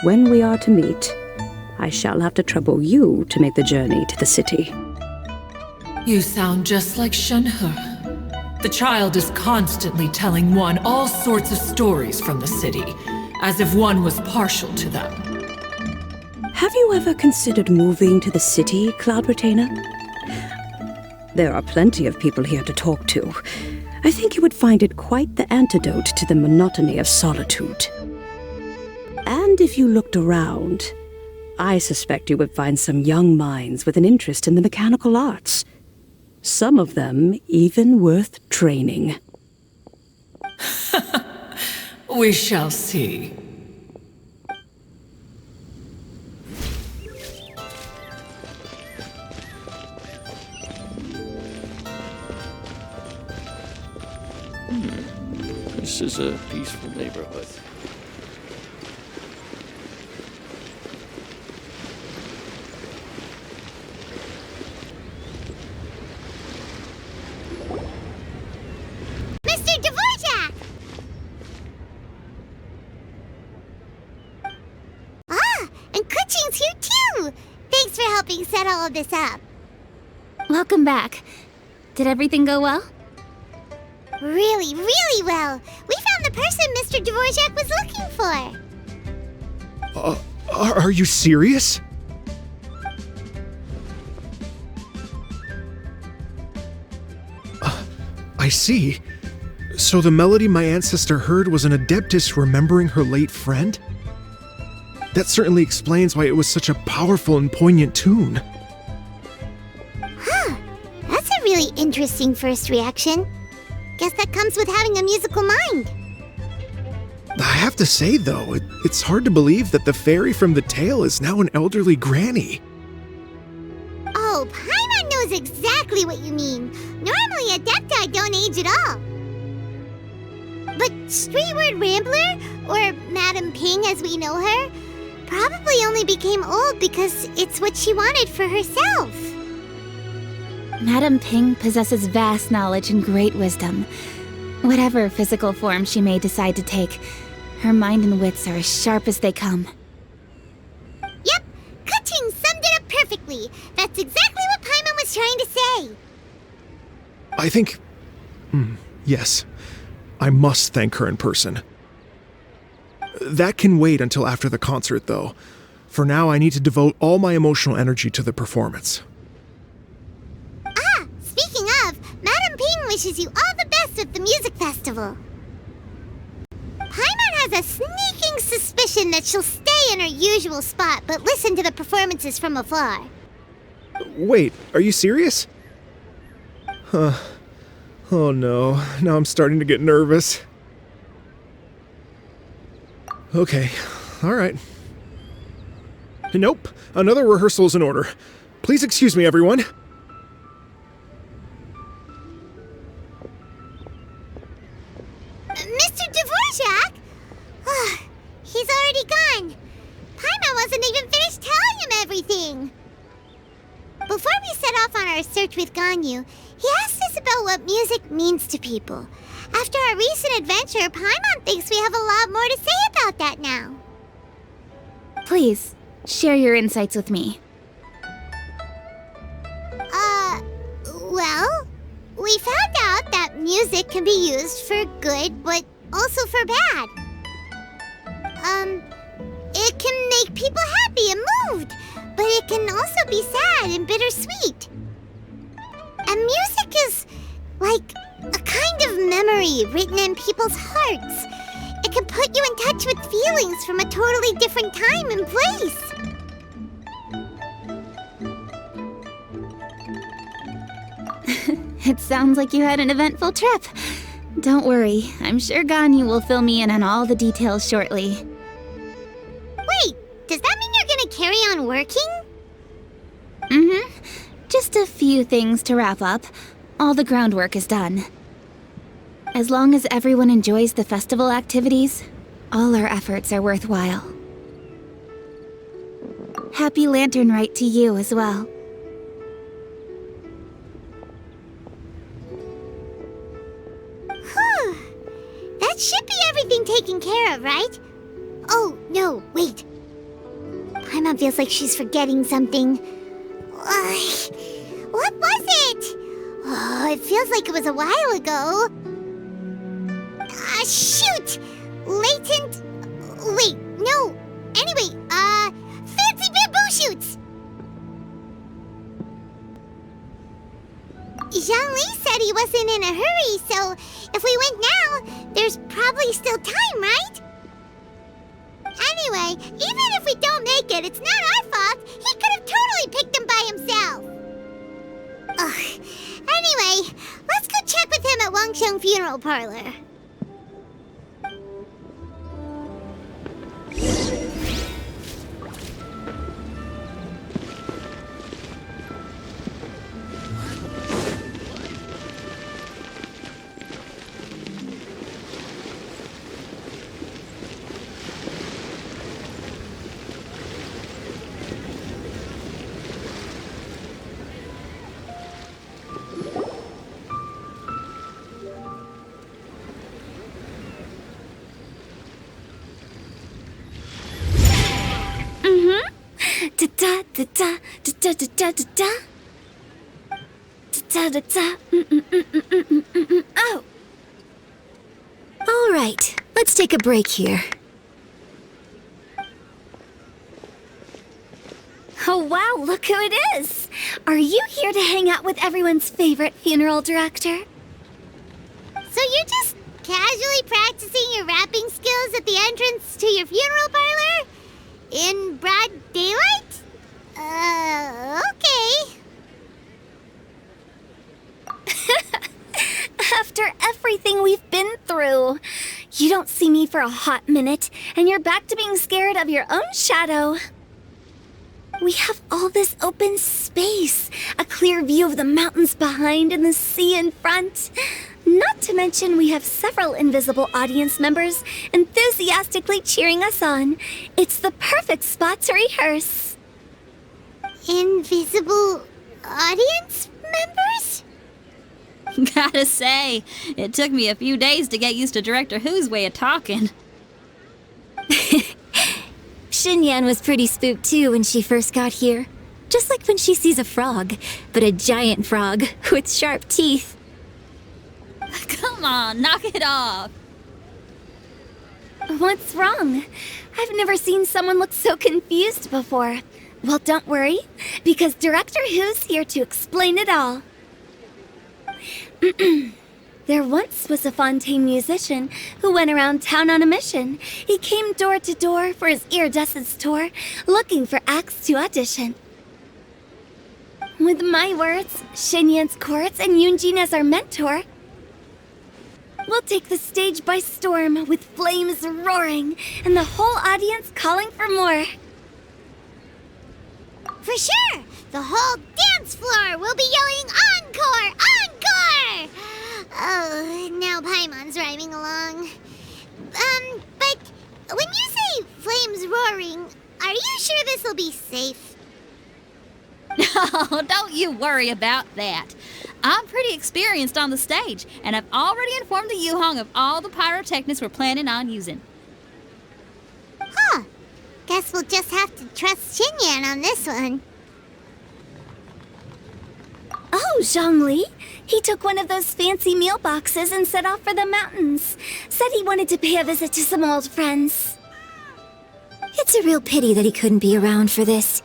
When we are to meet, I shall have to trouble you to make the journey to the city. You sound just like Shenhe. The child is constantly telling one all sorts of stories from the city, as if one was partial to them. Have you ever considered moving to the city, Cloud Retainer? There are plenty of people here to talk to. I think you would find it quite the antidote to the monotony of solitude. And if you looked around, I suspect you would find some young minds with an interest in the mechanical arts. Some of them even worth training. We shall see. This is a peaceful neighborhood. Mr. Dvorak! Ah, and Keqing's here too! Thanks for helping set all of this up. Welcome back. Did everything go well? Really, really well. We found the person Mr. Dvorak was looking for. Are you serious? I see. So the melody my ancestor heard was an Adeptus remembering her late friend? That certainly explains why it was such a powerful and poignant tune. Huh. That's a really interesting first reaction. Guess that comes with having a musical mind. I have to say, though, it's hard to believe that the fairy from the tale is now an elderly granny. Oh, Paimon knows exactly what you mean. Normally, adepti don't age at all. But Streetward Rambler, or Madam Ping as we know her, probably only became old because it's what she wanted for herself. Madam Ping possesses vast knowledge and great wisdom. Whatever physical form she may decide to take, her mind and wits are as sharp as they come. Yep, Keqing summed it up perfectly. That's exactly what Paimon was trying to say. I think... yes. I must thank her in person. That can wait until after the concert, though. For now, I need to devote all my emotional energy to the performance. Ah, speaking of, Madame Ping wishes you all the best with the music festival. Paimon has a sneaking suspicion that she'll stay in her usual spot, but listen to the performances from afar. Wait, are you serious? Huh. Oh no, now I'm starting to get nervous. Okay, alright. Nope, another rehearsal is in order. Please excuse me, everyone. Mr. Dvorak? He's already gone. Paimon wasn't even finished telling him everything. Before we set off on our search with Ganyu, he asked us about what music means to people. After our recent adventure, Paimon thinks we have a lot more to say about that now. Please, share your insights with me. Well, we found out that music can be used for good, but also for bad. It can make people happy and moved, but it can also be sad and bittersweet. And music is like a kind of memory written in people's hearts. It can put you in touch with feelings from a totally different time and place. It sounds like you had an eventful trip. Don't worry, I'm sure Ganyu will fill me in on all the details shortly. Wait, does that mean you're gonna carry on working? Mm-hmm. Just a few things to wrap up. All the groundwork is done. As long as everyone enjoys the festival activities, all our efforts are worthwhile. Happy Lantern Rite to you as well. Whew. That should be everything taken care of, right? Oh, no, wait. Paimon feels like she's forgetting something. What was it? Oh, it feels like it was a while ago. Shoot! Latent... Wait, no. Anyway, fancy bamboo shoots! Zhongli said he wasn't in a hurry, so if we went now, there's probably still time, right? Anyway, even if we don't make it, it's not our fault. He could have totally picked them by himself. Ugh. Anyway, let's go check with him at Wangsheng Funeral Parlor. Oh! All right, let's take a break here. Oh wow, look who it is! Are you here to hang out with everyone's favorite funeral director? So you're just casually practicing your rapping skills at the entrance to your funeral parlor? In broad daylight? Okay. After everything we've been through, you don't see me for a hot minute, and you're back to being scared of your own shadow. We have all this open space, a clear view of the mountains behind and the sea in front. Not to mention we have several invisible audience members enthusiastically cheering us on. It's the perfect spot to rehearse. Invisible audience members? Gotta say, it took me a few days to get used to Director Who's way of talking. Xinyan was pretty spooked too when she first got here. Just like when she sees a frog, but a giant frog with sharp teeth. Come on, knock it off. What's wrong? I've never seen someone look so confused before. Well, don't worry, because Director Who's here to explain it all. There once was a Fontaine musician who went around town on a mission. He came door to door for his iridescence tour, looking for acts to audition. With my words, Shenyan's courts, and Yunjin as our mentor, we'll take the stage by storm with flames roaring and the whole audience calling for more. For sure! The whole dance floor will be yelling encore! Encore! Oh, now Paimon's rhyming along. But when you say flames roaring, are you sure this'll be safe? No, don't you worry about that. I'm pretty experienced on the stage, and I've already informed the Yuhong of all the pyrotechnics we're planning on using. Huh. Guess we'll just have to trust Xinyan on this one. Oh, Zhongli. He took one of those fancy meal boxes and set off for the mountains. Said he wanted to pay a visit to some old friends. It's a real pity that he couldn't be around for this.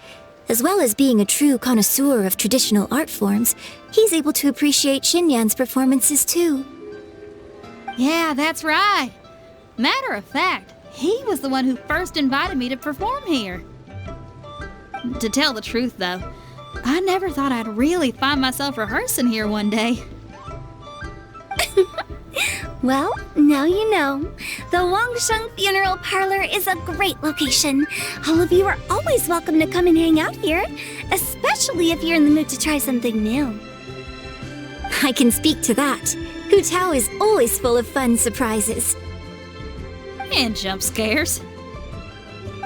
As well as being a true connoisseur of traditional art forms, he's able to appreciate Xinyan's performances too. Yeah, that's right. Matter of fact, he was the one who first invited me to perform here. To tell the truth, though, I never thought I'd really find myself rehearsing here one day. Well, now you know. The Wangsheng Funeral Parlor is a great location. All of you are always welcome to come and hang out here, especially if you're in the mood to try something new. I can speak to that. Hu Tao is always full of fun surprises. And jump scares.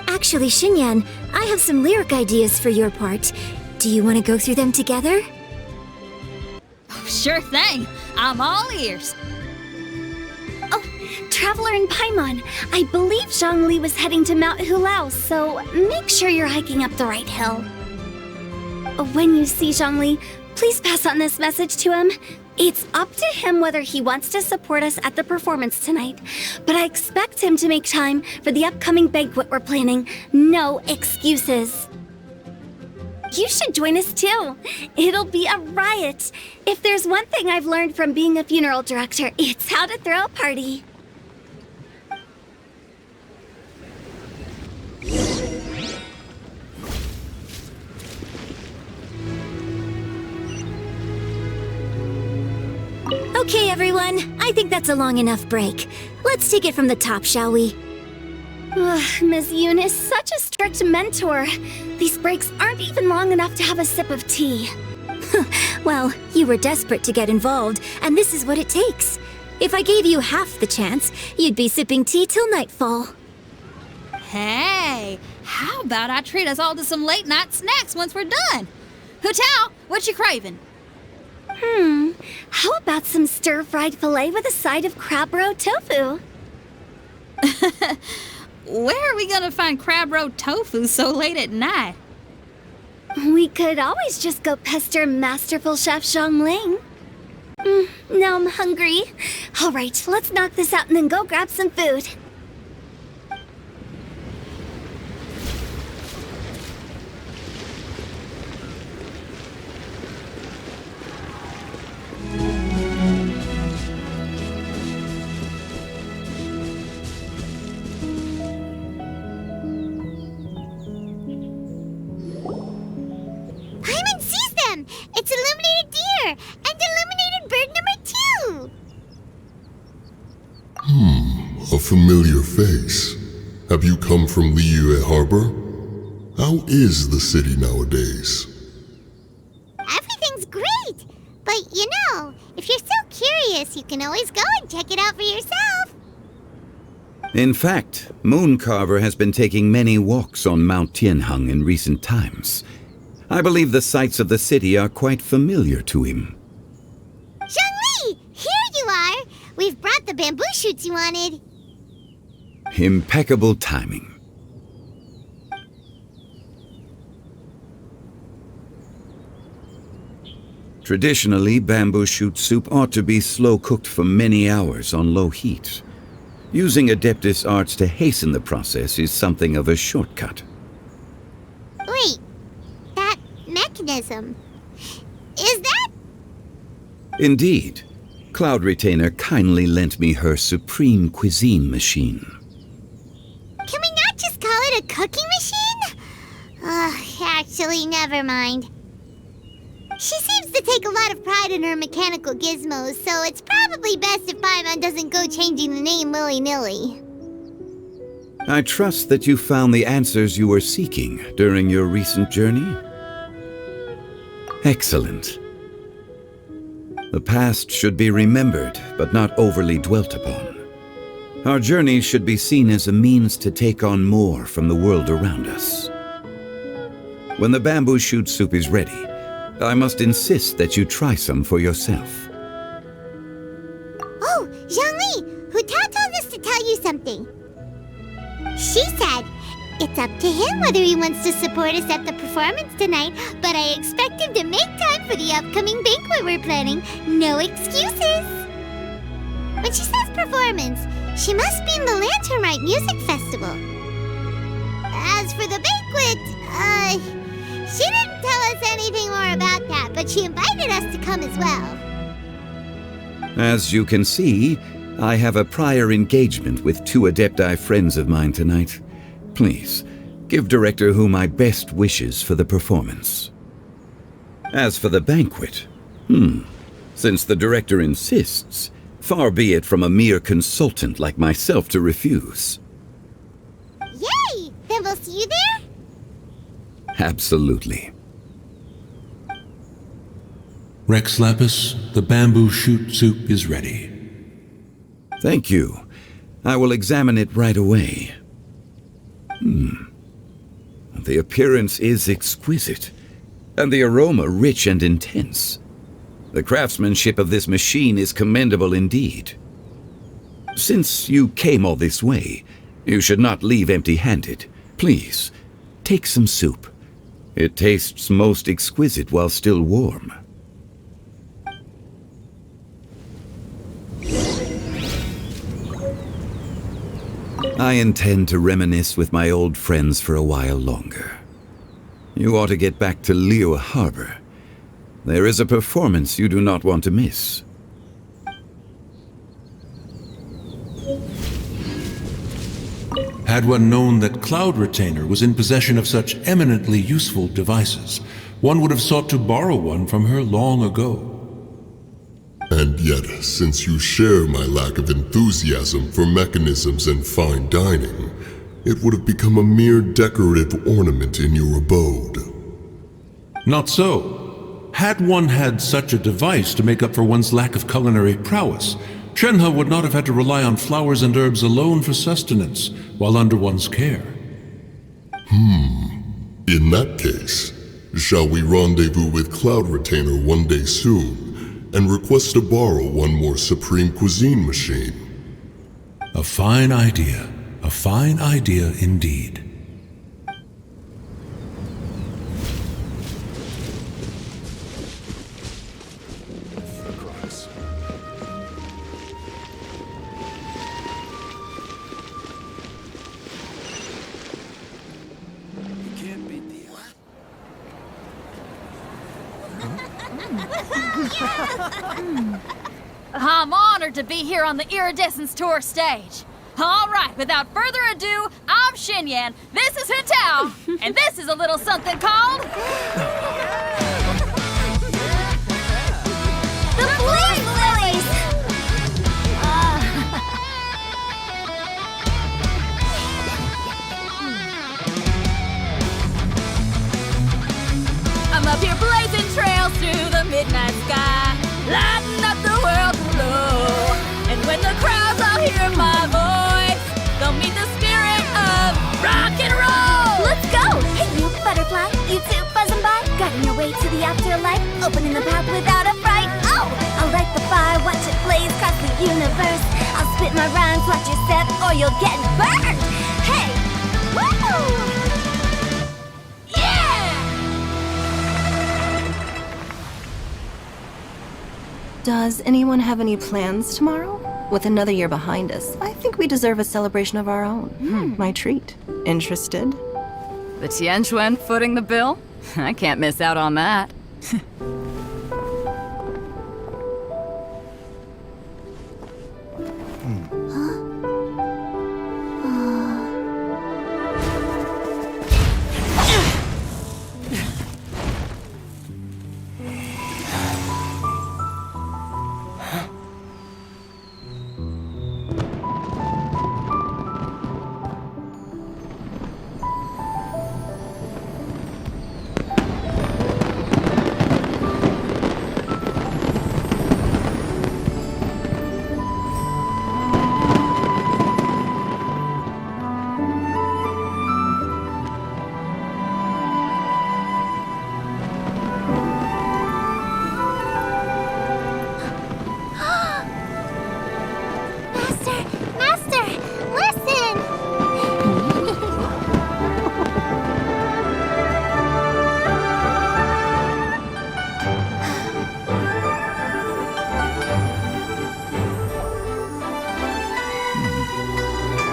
Actually, Xinyan, I have some lyric ideas for your part. Do you want to go through them together? Oh, sure thing. I'm all ears. Oh, Traveler and Paimon, I believe Zhongli was heading to Mount Hulao, so make sure you're hiking up the right hill. When you see Zhongli, please pass on this message to him. It's up to him whether he wants to support us at the performance tonight, but I expect him to make time for the upcoming banquet we're planning. No excuses. You should join us too. It'll be a riot. If there's one thing I've learned from being a funeral director, it's how to throw a party. Okay, everyone. I think that's a long enough break. Let's take it from the top, shall we? Ms. Yoon is such a strict mentor. These breaks aren't even long enough to have a sip of tea. Well, you were desperate to get involved, and this is what it takes. If I gave you half the chance, you'd be sipping tea till nightfall. Hey, how about I treat us all to some late-night snacks once we're done? Hu Tao, what you craving? How about some stir-fried filet with a side of crab roe tofu? Where are we gonna find crab roe tofu so late at night? We could always just go pester masterful chef Zhongling. Now I'm hungry. All right, let's knock this out and then go grab some food. Paimon sees them! It's illuminated deer! And illuminated bird number 2! A familiar face. Have you come from Liyue Harbor? How is the city nowadays? Everything's great! But you know, if you're so curious, you can always go and check it out for yourself! In fact, Mooncarver has been taking many walks on Mount Tianheng in recent times. I believe the sights of the city are quite familiar to him. Zhongli! Here you are! We've brought the bamboo shoots you wanted. Impeccable timing. Traditionally, bamboo shoot soup ought to be slow-cooked for many hours on low heat. Using Adeptus arts to hasten the process is something of a shortcut. Wait, that mechanism... is that... Indeed. Cloud Retainer kindly lent me her supreme cuisine machine. Can we not just call it a cooking machine? Actually, never mind. She seems to take a lot of pride in her mechanical gizmos, so it's probably best if Paimon doesn't go changing the name willy-nilly. I trust that you found the answers you were seeking during your recent journey? Excellent. The past should be remembered, but not overly dwelt upon. Our journey should be seen as a means to take on more from the world around us. When the bamboo shoot soup is ready, I must insist that you try some for yourself. Oh, Zhongli! Hutao told us to tell you something. She said, it's up to him whether he wants to support us at the performance tonight, but I expect him to make time for the upcoming banquet we're planning. No excuses! When she says performance, she must mean the Lantern Rite Music Festival. As for the banquet, she didn't tell us anything more about that, but she invited us to come as well. As you can see, I have a prior engagement with 2 adepti friends of mine tonight. Please, give Director Hu my best wishes for the performance. As for the banquet, since the Director insists, far be it from a mere consultant like myself to refuse. Yay! Then we'll see you there? Absolutely. Rex Lapis, the bamboo shoot soup is ready. Thank you. I will examine it right away. The appearance is exquisite, and the aroma rich and intense. The craftsmanship of this machine is commendable indeed. Since you came all this way, you should not leave empty-handed. Please, take some soup. It tastes most exquisite while still warm. I intend to reminisce with my old friends for a while longer. You ought to get back to Liyue Harbor. There is a performance you do not want to miss. Had one known that Cloud Retainer was in possession of such eminently useful devices, one would have sought to borrow one from her long ago. And yet, since you share my lack of enthusiasm for mechanisms and fine dining, it would have become a mere decorative ornament in your abode. Not so. Had one had such a device to make up for one's lack of culinary prowess, Shenhe would not have had to rely on flowers and herbs alone for sustenance while under one's care. In that case, shall we rendezvous with Cloud Retainer one day soon, and request to borrow one more supreme cuisine machine? A fine idea indeed. I'm honored to be here on the Iridescence Tour stage. All right, without further ado, I'm Shenyan, this is Hutao, and this is a little something called... The Bling Lilies! I'm up here blazing trails through the midnight sky, lighting up the world below. And when the crowds all hear my voice, they'll meet the spirit of rock and roll. Let's go! Hey, you butterfly, you two buzzing by, guiding your way to the afterlife, opening the path without a fright. Oh, I'll light the fire, watch it blaze across the universe. I'll spit my rhymes, watch your step, or you'll get burned. Hey, woo! Does anyone have any plans tomorrow? With another year behind us, I think we deserve a celebration of our own. My treat. Interested? The Tianquan footing the bill? I can't miss out on that.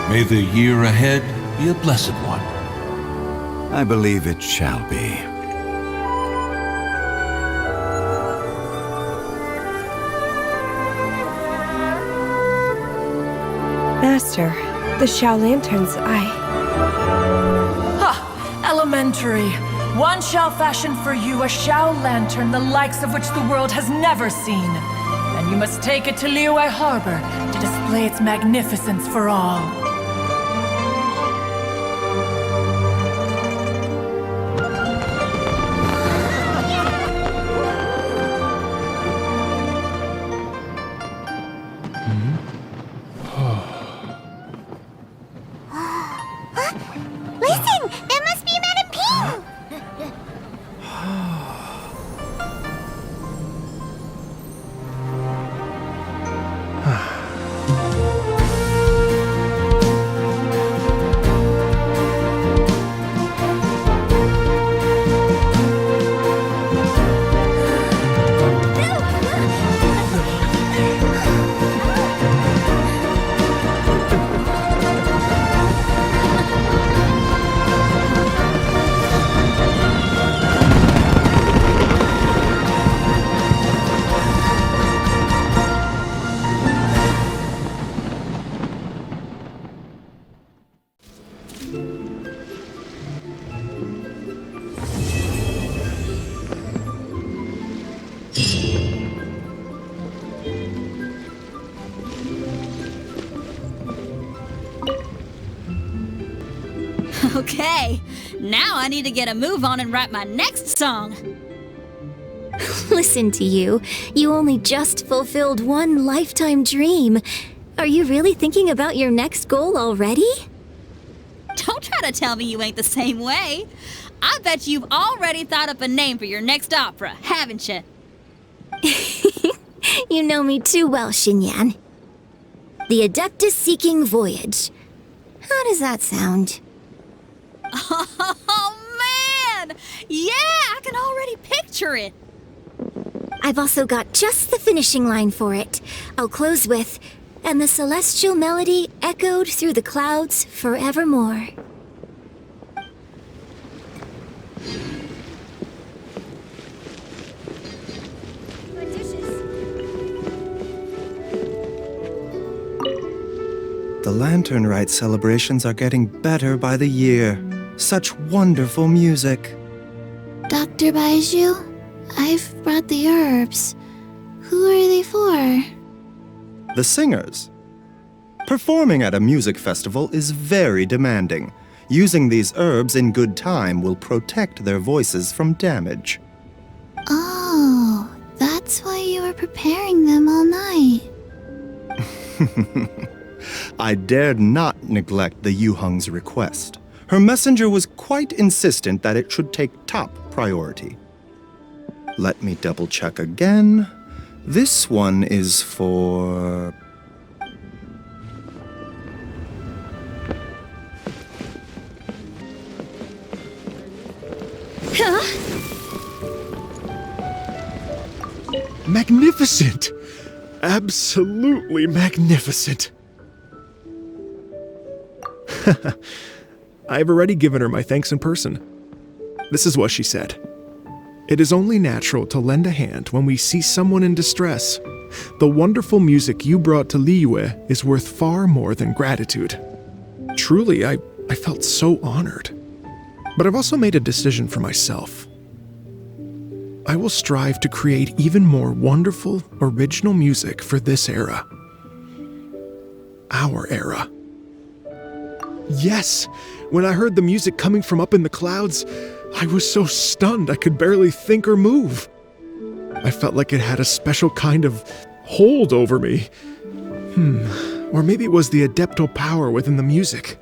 May the year ahead be a blessed one. I believe it shall be. Master, the Xiao Lanterns, Ha! Elementary. One shall fashion for you a Xiao Lantern the likes of which the world has never seen. And you must take it to Liyue Harbor to display its magnificence for all. Okay, now I need to get a move on and write my next song. Listen to you. You only just fulfilled one lifetime dream. Are you really thinking about your next goal already? Don't try to tell me you ain't the same way. I bet you've already thought up a name for your next opera, haven't you? You know me too well, Xinyan. The Adeptus Seeking Voyage. How does that sound? Oh, man! Yeah, I can already picture it. I've also got just the finishing line for it. I'll close with, "And the celestial melody echoed through the clouds forevermore." The Lantern Rite celebrations are getting better by the year. Such wonderful music. Dr. Beidou, I've brought the herbs. Who are they for? The singers. Performing at a music festival is very demanding. Using these herbs in good time will protect their voices from damage. Oh, that's why you were preparing them all night. I dared not neglect the Yuheng's request. Her messenger was quite insistent that it should take top priority. Let me double check again. This one is for... Magnificent! Absolutely magnificent. I've already given her my thanks in person. This is what she said. It is only natural to lend a hand when we see someone in distress. The wonderful music you brought to Liyue is worth far more than gratitude. Truly, I felt so honored. But I've also made a decision for myself. I will strive to create even more wonderful, original music for this era. Our era. Yes, when I heard the music coming from up in the clouds, I was so stunned I could barely think or move. I felt like it had a special kind of hold over me. Or maybe it was the adeptal power within the music.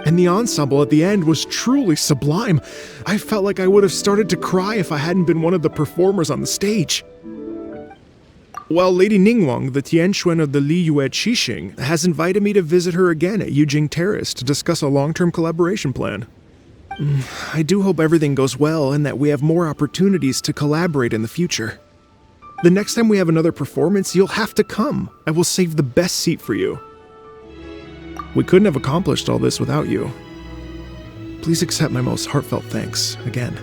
And the ensemble at the end was truly sublime. I felt like I would have started to cry if I hadn't been one of the performers on the stage. Well, Lady Ningguang, the Tianquan of the Liyue Qiqing, has invited me to visit her again at Yujing Terrace to discuss a long-term collaboration plan. I do hope everything goes well and that we have more opportunities to collaborate in the future. The next time we have another performance, you'll have to come. I will save the best seat for you. We couldn't have accomplished all this without you. Please accept my most heartfelt thanks again.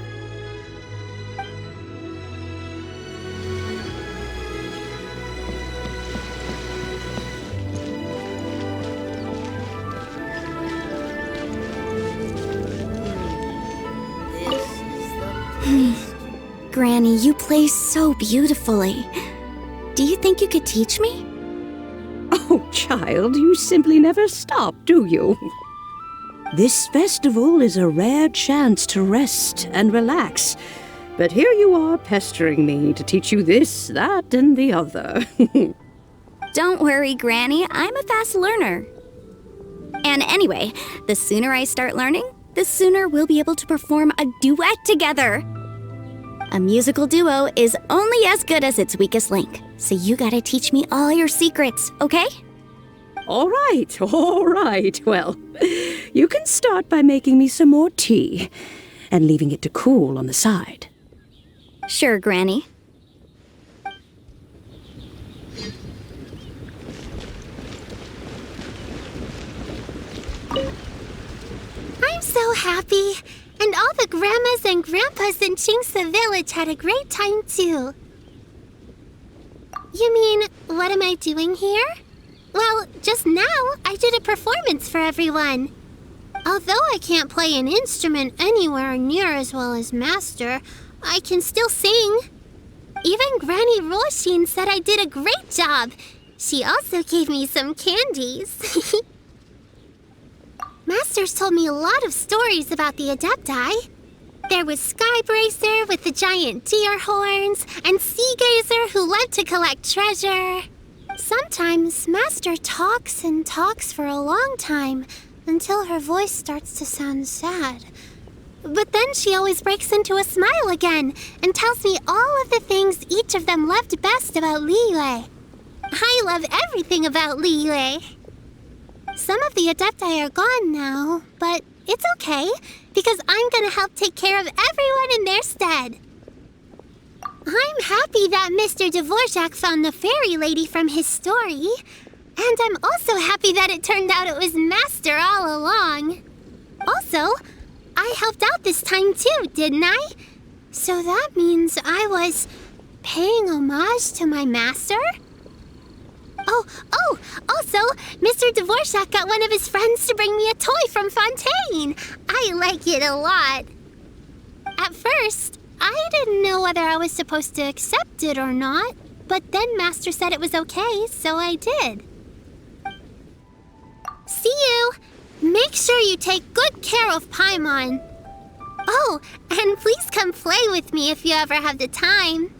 Granny, you play so beautifully. Do you think you could teach me? Oh, child, you simply never stop, do you? This festival is a rare chance to rest and relax. But here you are pestering me to teach you this, that, and the other. Don't worry, Granny. I'm a fast learner. And anyway, the sooner I start learning, the sooner we'll be able to perform a duet together. A musical duo is only as good as its weakest link, so you gotta teach me all your secrets, okay? All right. Well, you can start by making me some more tea and leaving it to cool on the side. Sure, Granny. I'm so happy. And all the grandmas and grandpas in Qingce village had a great time too. You mean, what am I doing here? Well, just now I did a performance for everyone. Although I can't play an instrument anywhere near as well as Master, I can still sing. Even Granny Roshin said I did a great job. She also gave me some candies. Master's told me a lot of stories about the adepti. There was Skybracer with the giant deer horns, and Sea Gazer who loved to collect treasure. Sometimes Master talks and talks for a long time, until her voice starts to sound sad. But then she always breaks into a smile again, and tells me all of the things each of them loved best about Liyue. I love everything about Liyue. Some of the adepti are gone now, but it's okay, because I'm gonna help take care of everyone in their stead. I'm happy that Mr. Dvorak found the fairy lady from his story, and I'm also happy that it turned out it was Master all along. Also, I helped out this time too, didn't I? So that means I was paying homage to my Master? Oh, also, Mr. Dvorak got one of his friends to bring me a toy from Fontaine. I like it a lot. At first, I didn't know whether I was supposed to accept it or not, but then Master said it was okay, so I did. See you! Make sure you take good care of Paimon. Oh, and please come play with me if you ever have the time.